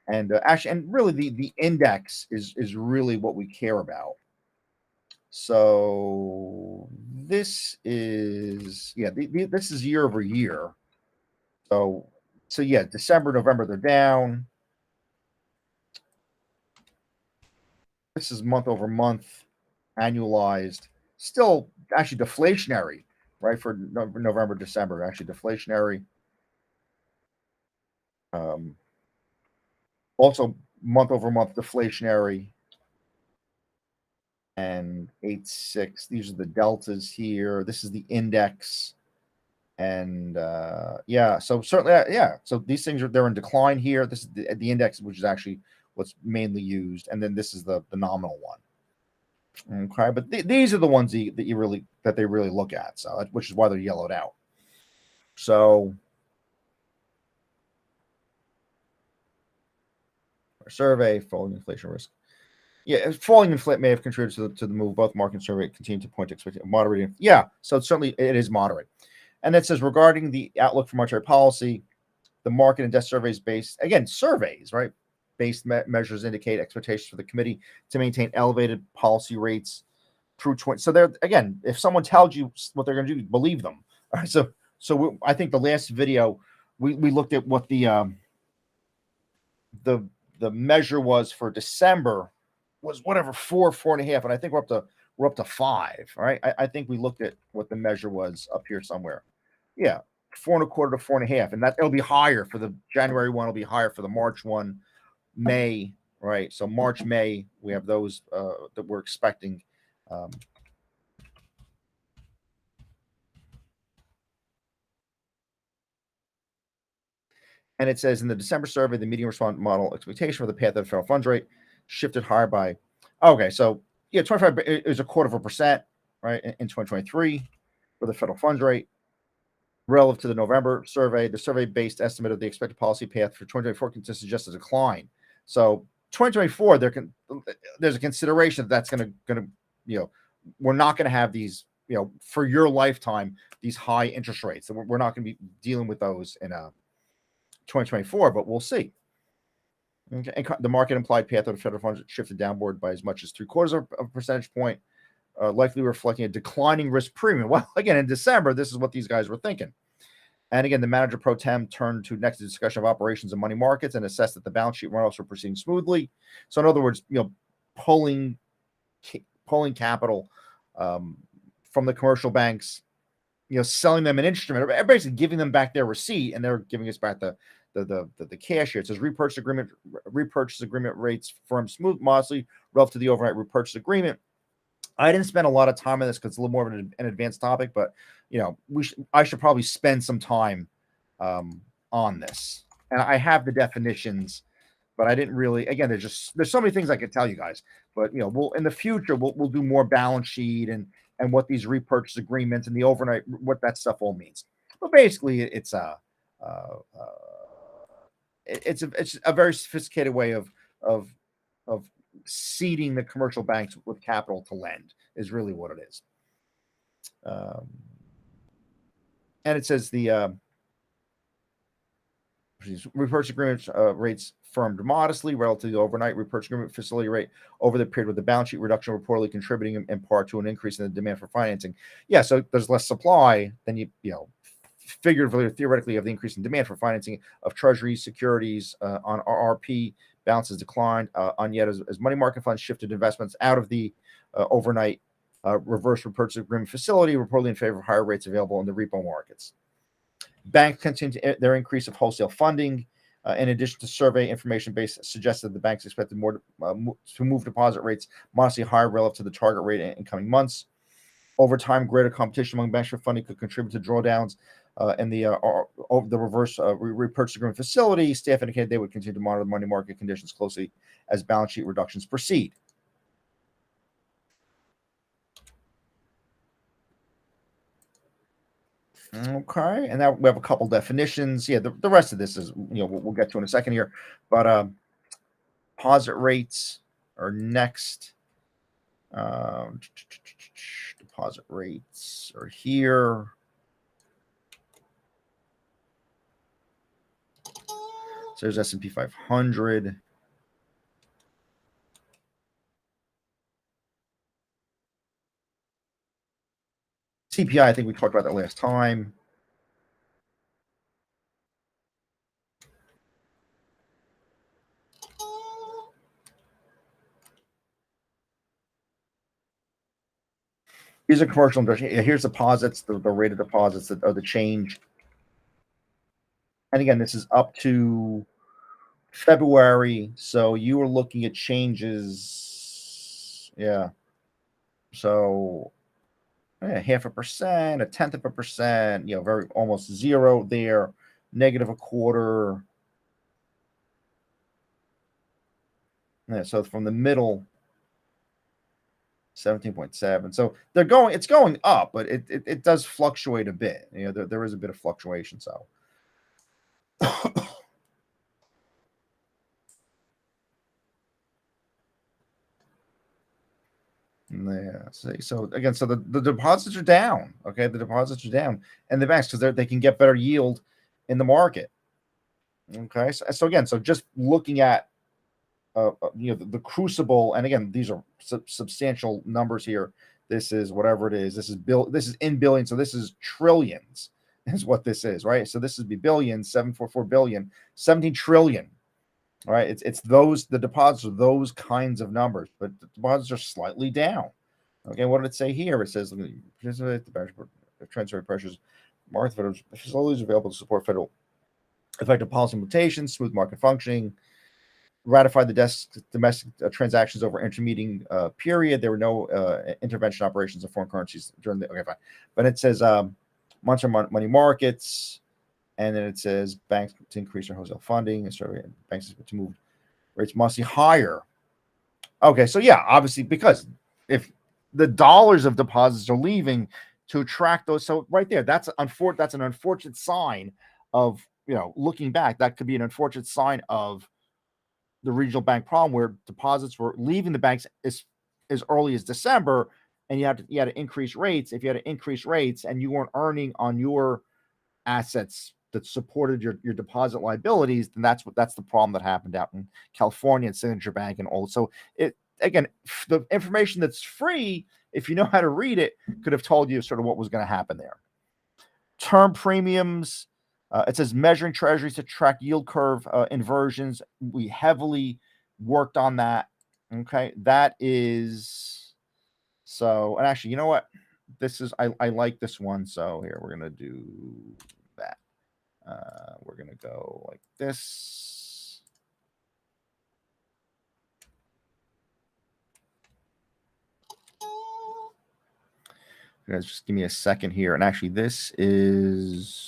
and actually, and really the index is really what we care about. So this is this is year over year. So yeah, December, November they're down. This is month over month, annualized. Still actually deflationary, right? For November, December, actually deflationary. Also month over month deflationary. And 8.6. These are the deltas here. This is the index. And yeah, so certainly, yeah. So these things they're in decline here. This is the index, which is actually what's mainly used, and then this is the nominal one. Okay, but these are the ones that they really look at. So which is why they're yellowed out. So survey, falling inflation risk. Yeah, falling inflation may have contributed to the move. Both market and survey continue to point to expect moderating. Yeah, so certainly it is moderate. And that says regarding the outlook for monetary policy, the market and debt surveys based, again, surveys, right? Based measures indicate expectations for the committee to maintain elevated policy rates through 20. So there, again, if someone tells you what they're going to do, believe them. All right, so I think the last video we looked at what the measure was for December was whatever 4.5, and I think we're up to 5. All right, I think we looked at what the measure was up here somewhere. Yeah, 4.25 to 4.5, and that it'll be higher for the January one. It'll be higher for the March one, May. Right, so March, May, we have those that we're expecting. And it says in the December survey, the median response model expectation for the path of the federal funds rate shifted higher by, okay, so yeah, 25 is 0.25%, right, in 2023 for the federal funds rate relative to the November survey. The survey-based estimate of the expected policy path for 2024 can suggest a decline. So 2024, there's a consideration that's going to, we're not going to have these, for your lifetime, these high interest rates. So we're not going to be dealing with those in 2024, but we'll see. Okay. And the market implied path of the federal funds shifted downward by as much as 0.75 of a percentage point, likely reflecting a declining risk premium. Well, again, in December, this is what these guys were thinking. And again, the manager pro tem turned to next discussion of operations and money markets and assessed that the balance sheet runoffs were proceeding smoothly. So, in other words, pulling capital from the commercial banks, selling them an instrument, basically giving them back their receipt, and they're giving us back the cash here. It says repurchase agreement rates firm smooth modestly relative to the overnight repurchase agreement. I didn't spend a lot of time on this because it's a little more of an advanced topic, but I should probably spend some time on this. And I have the definitions, but I didn't really. Again, there's so many things I could tell you guys, but we'll in the future we'll do more balance sheet and what these repurchase agreements and the overnight, what that stuff all means. But basically, it's a very sophisticated way of seeding the commercial banks with capital to lend is really what it is. And it says the repurchase agreement rates firmed modestly relative to the overnight repurchase agreement facility rate over the period, with the balance sheet reduction reportedly contributing in part to an increase in the demand for financing. Yeah, so there's less supply than you figuratively or theoretically of the increase in demand for financing of Treasury securities on RRP. Balances declined on yet as money market funds shifted investments out of the overnight reverse repurchase agreement facility, reportedly in favor of higher rates available in the repo markets. Banks continue their increase of wholesale funding. In addition to survey information based suggested the banks expected more to move deposit rates modestly higher relative to the target rate in coming months. Over time, greater competition among banks for funding could contribute to drawdowns in the reverse repurchase agreement facility. Staff indicated they would continue to monitor money market conditions closely as balance sheet reductions proceed. Okay, and now we have a couple definitions. Yeah, the rest of this is we'll get to in a second here, but deposit rates are next. Deposit rates are here. So there's S&P 500. CPI, I think we talked about that last time. These are commercial industrial. Here's deposits, the rate of deposits that are the change. And again, this is up to February. So you were looking at changes. Yeah. So 0.5%, 0.1%, very almost zero there, negative a quarter. Yeah, so from the middle, 17.7. So it's going up, but it does fluctuate a bit. There is a bit of fluctuation. So Yeah. See, so again, so the deposits are down. Okay, the deposits are down, and the banks because they can get better yield in the market. Okay, so again, so just looking at the crucible, and again, these are substantial numbers here. This is whatever it is. This is in billions, so this is trillions, is what this is, right? So this would be billions, 744 billion, 17 trillion. All right, it's the deposits are those kinds of numbers, but the deposits are slightly down. Okay, what did it say here? It says the transitory pressures, market facilities available to support federal effective policy implementation, smooth market functioning, ratified the domestic transactions over intermeeting period. There were no intervention operations of foreign currencies during the okay, fine. But it says money markets, and then it says banks to increase their wholesale funding and start banks to move rates mostly higher. Okay, so yeah, obviously because if the dollars of deposits are leaving to attract those, so right there, that's an unfortunate sign of looking back. That could be an unfortunate sign of the regional bank problem where deposits were leaving the banks as early as December, and you had to increase rates. If you had to increase rates and you weren't earning on your assets that supported your deposit liabilities, then that's the problem that happened out in California and Signature Bank and all. So it again, the information that's free, if you know how to read it, could have told you sort of what was going to happen there. Term premiums. It says measuring treasuries to track yield curve inversions. We heavily worked on that. Okay, that is so. And actually, you know what? This is I like this one. So here we're gonna do that. We're gonna go like this. Guys, just give me a second here. And actually, this is.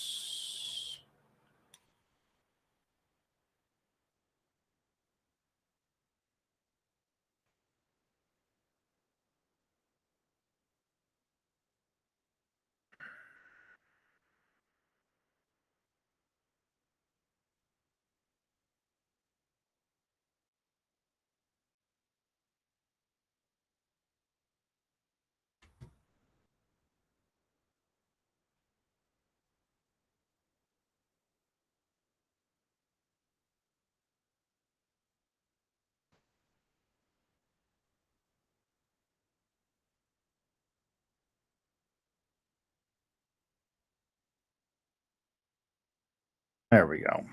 There we go.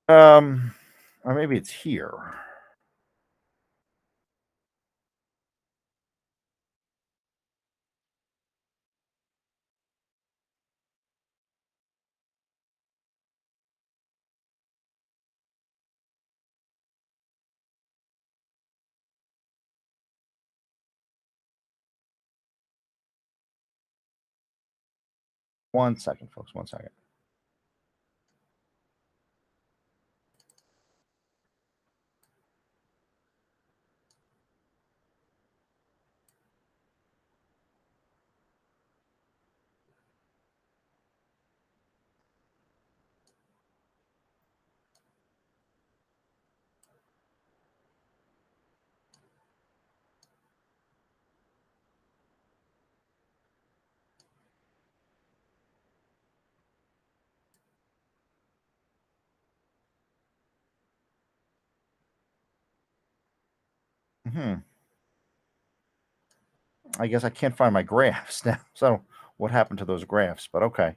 Or maybe it's here. One second, folks. 1 second. I guess I can't find my graphs now. So what happened to those graphs? But okay.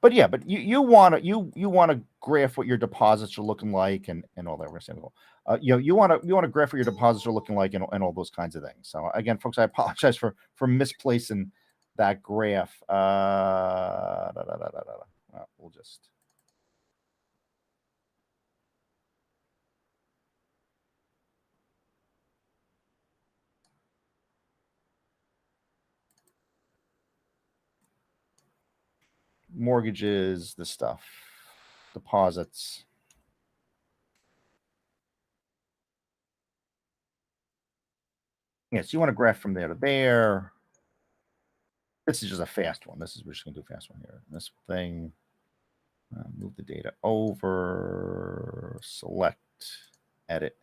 But yeah, but you want to graph what your deposits are looking like and all that. We're saying, you want to graph what your deposits are looking like and all those kinds of things. So again, folks, I apologize for misplacing that graph. Well, we'll just mortgages, this stuff, deposits. Yes, you want to graph from there to there. This is just a fast one. We're just gonna do a fast one here. This thing. Move the data over. Select. Edit.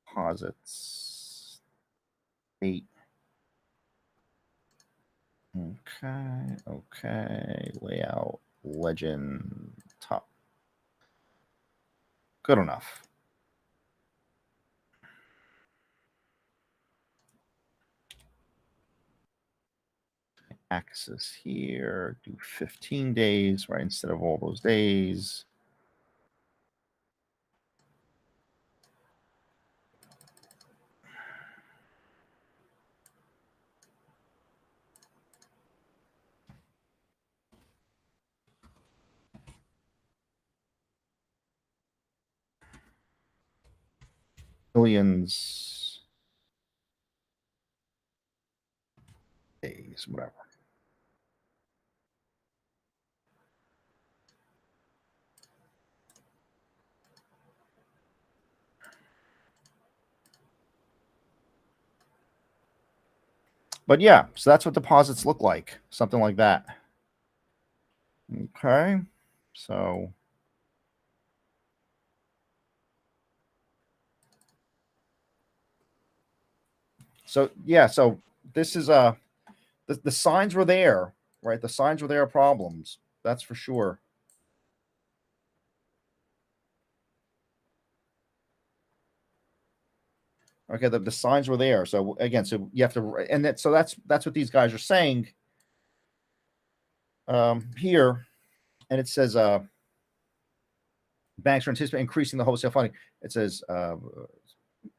Deposits. 8. Okay. Layout. Legend. Top. Good enough. Axis here. Do 15 days, right? Instead of all those days. Millions. Days, whatever. But yeah, so that's what deposits look like. Something like that. Okay. So yeah, so this is the signs were there, right? The signs were there problems. That's for sure. Okay, the signs were there. So again, so you have to, and that's what these guys are saying here, and it says banks are anticipating increasing the wholesale funding. It says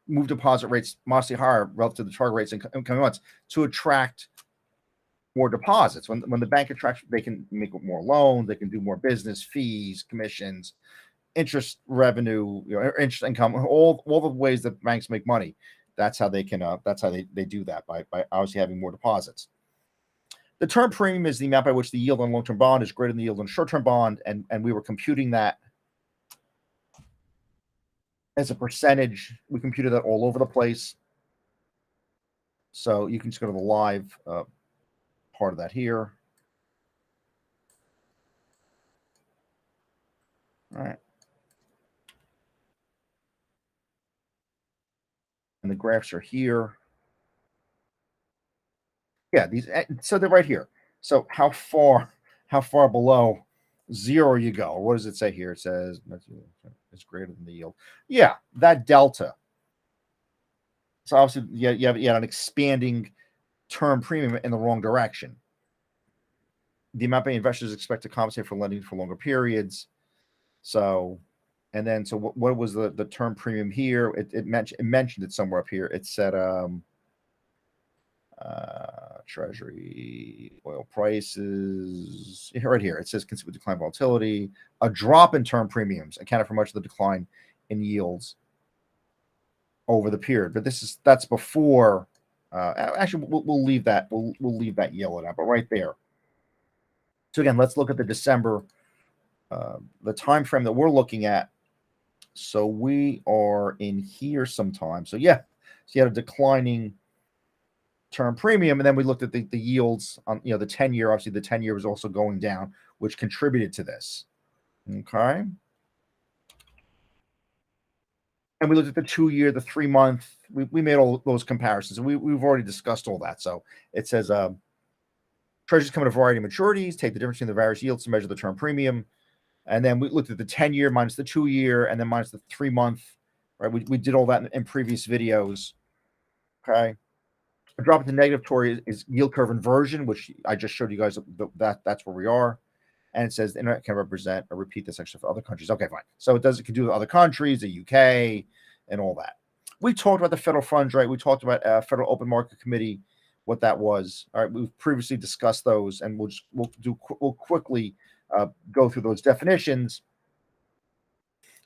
move deposit rates modestly higher relative to the target rates in coming months to attract more deposits. When the bank attracts, they can make more loans, they can do more business, fees, commissions, interest revenue, interest income, all the ways that banks make money. That's how they can. That's how they do that by obviously having more deposits. The term premium is the amount by which the yield on long-term bond is greater than the yield on short-term bond, and we were computing that as a percentage. We computed that all over the place. So you can just go to the live part of that here. All right. And the graphs are here. Yeah, so they're right here. So how far below zero you go? What does it say here? It says it's greater than the yield. Yeah, that delta. So obviously, you have an expanding term premium in the wrong direction. The amount by investors expect to compensate for lending for longer periods. So, and then so what was the term premium here? It mentioned it somewhere up here. It said Treasury oil prices right here. It says considerable decline volatility, a drop in term premiums accounted for much of the decline in yields over the period. But that's before. Actually, we'll leave that. We'll leave that yellow out. But right there. So again, let's look at the December, the time frame that we're looking at. So we are in here sometime. So yeah, so you had a declining term premium, and then we looked at the yields on the 10-year. Obviously, the 10-year was also going down, which contributed to this. Okay. And we looked at the 2-year, the 3-month. We made all those comparisons. We've already discussed all that. So it says Treasuries come in a variety of maturities, take the difference between the various yields to measure the term premium. And then we looked at the 10-year minus the 2-year, and then minus the 3-month. Right. We did all that in previous videos. Okay. A drop into negative territory is yield curve inversion, which I just showed you guys that's where we are. And it says the internet can represent or repeat this actually for other countries. Okay, fine. So it can do with other countries, the UK, and all that. We talked about the federal funds rate. We talked about Federal Open Market Committee, what that was. All right, we've previously discussed those, and we'll quickly go through those definitions.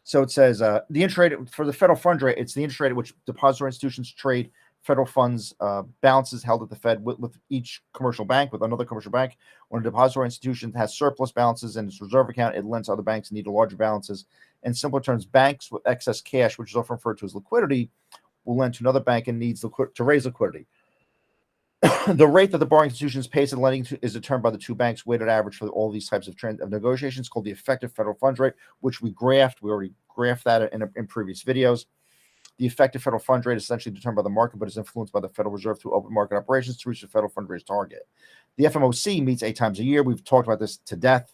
So it says the interest rate for the federal funds rate. It's the interest rate at which depository institutions trade federal funds balances held at the Fed with each commercial bank, with another commercial bank. When a depository institution has surplus balances in its reserve account, it lends to other banks that need larger balances. In simpler terms, banks with excess cash, which is often referred to as liquidity, will lend to another bank and needs to raise liquidity. The rate that the borrowing institutions pays to lending to is determined by the two banks' weighted average for all these types of negotiations, called the effective federal funds rate, which we graphed. We already graphed that in previous videos. The effective federal funds rate is essentially determined by the market, but is influenced by the Federal Reserve through open market operations to reach the federal funds rate target. The FOMC meets 8 times a year. We've talked about this to death.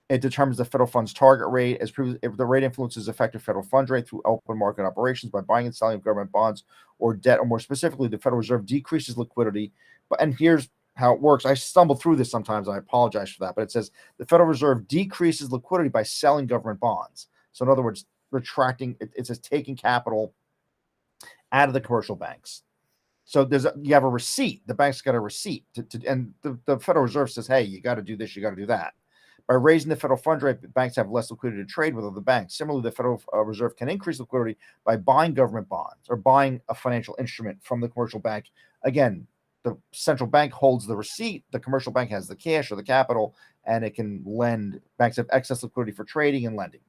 It determines the federal funds target rate as if the rate influences effective federal funds rate through open market operations by buying and selling of government bonds or debt, or more specifically, the Federal Reserve decreases liquidity. And here's how it works. I stumble through this sometimes. I apologize for that, but it says the Federal Reserve decreases liquidity by selling government bonds. So in other words, retracting. It says taking capital out of the commercial banks. So you have a receipt. The bank's got a receipt, and the Federal Reserve says, hey, you got to do this, you got to do that. By raising the federal funds rate, banks have less liquidity to trade with other banks. Similarly, the Federal Reserve can increase liquidity by buying government bonds or buying a financial instrument from the commercial bank. Again, the central bank holds the receipt. The commercial bank has the cash or the capital, and it can lend. Banks have excess liquidity for trading and lending.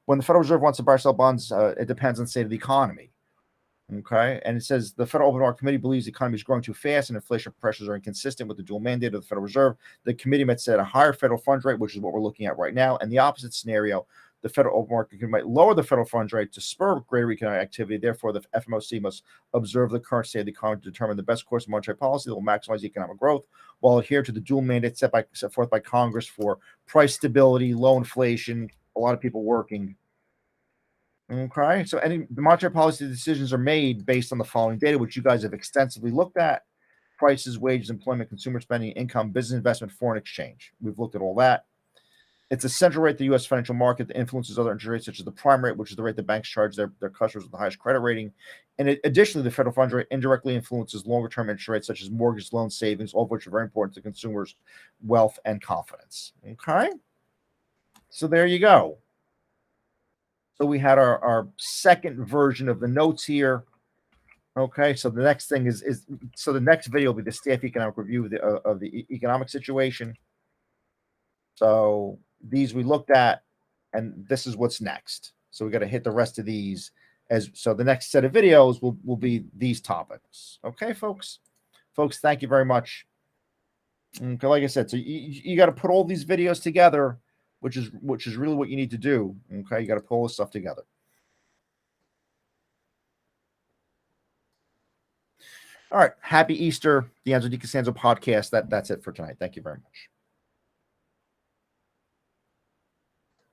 When the Federal Reserve wants to buy or sell bonds, it depends on the state of the economy. Okay, and it says the Federal Open Market Committee believes the economy is growing too fast and inflation pressures are inconsistent with the dual mandate of the Federal Reserve. The committee might set a higher federal funds rate, which is what we're looking at right now. And the opposite scenario, the Federal Open Market Committee might lower the federal funds rate to spur greater economic activity. Therefore, the FOMC must observe the current state of the economy to determine the best course of monetary policy that will maximize economic growth while adhere to the dual mandate set forth by Congress for price stability, low inflation, a lot of people working. Okay, so the monetary policy decisions are made based on the following data, which you guys have extensively looked at: prices, wages, employment, consumer spending, income, business investment, foreign exchange. We've looked at all that. It's a central rate, the U.S. financial market, that influences other interest rates, such as the prime rate, which is the rate the banks charge their customers with the highest credit rating. And additionally, the federal funds rate indirectly influences longer-term interest rates, such as mortgage loan savings, all of which are very important to consumers' wealth and confidence. Okay, so there you go. So we had our second version of the notes here. Okay, so the next thing is so the next video will be the staff economic review of the economic situation. So these we looked at, and this is what's next. So we got to hit the rest of these so the next set of videos will be these topics. Okay, folks. Folks, thank you very much. Okay, like I said, so you got to put all these videos together, which is really what you need to do. Okay, you got to pull this stuff together. All right, happy Easter, the Anzo Di Costanzo podcast. That's it for tonight. Thank you very much.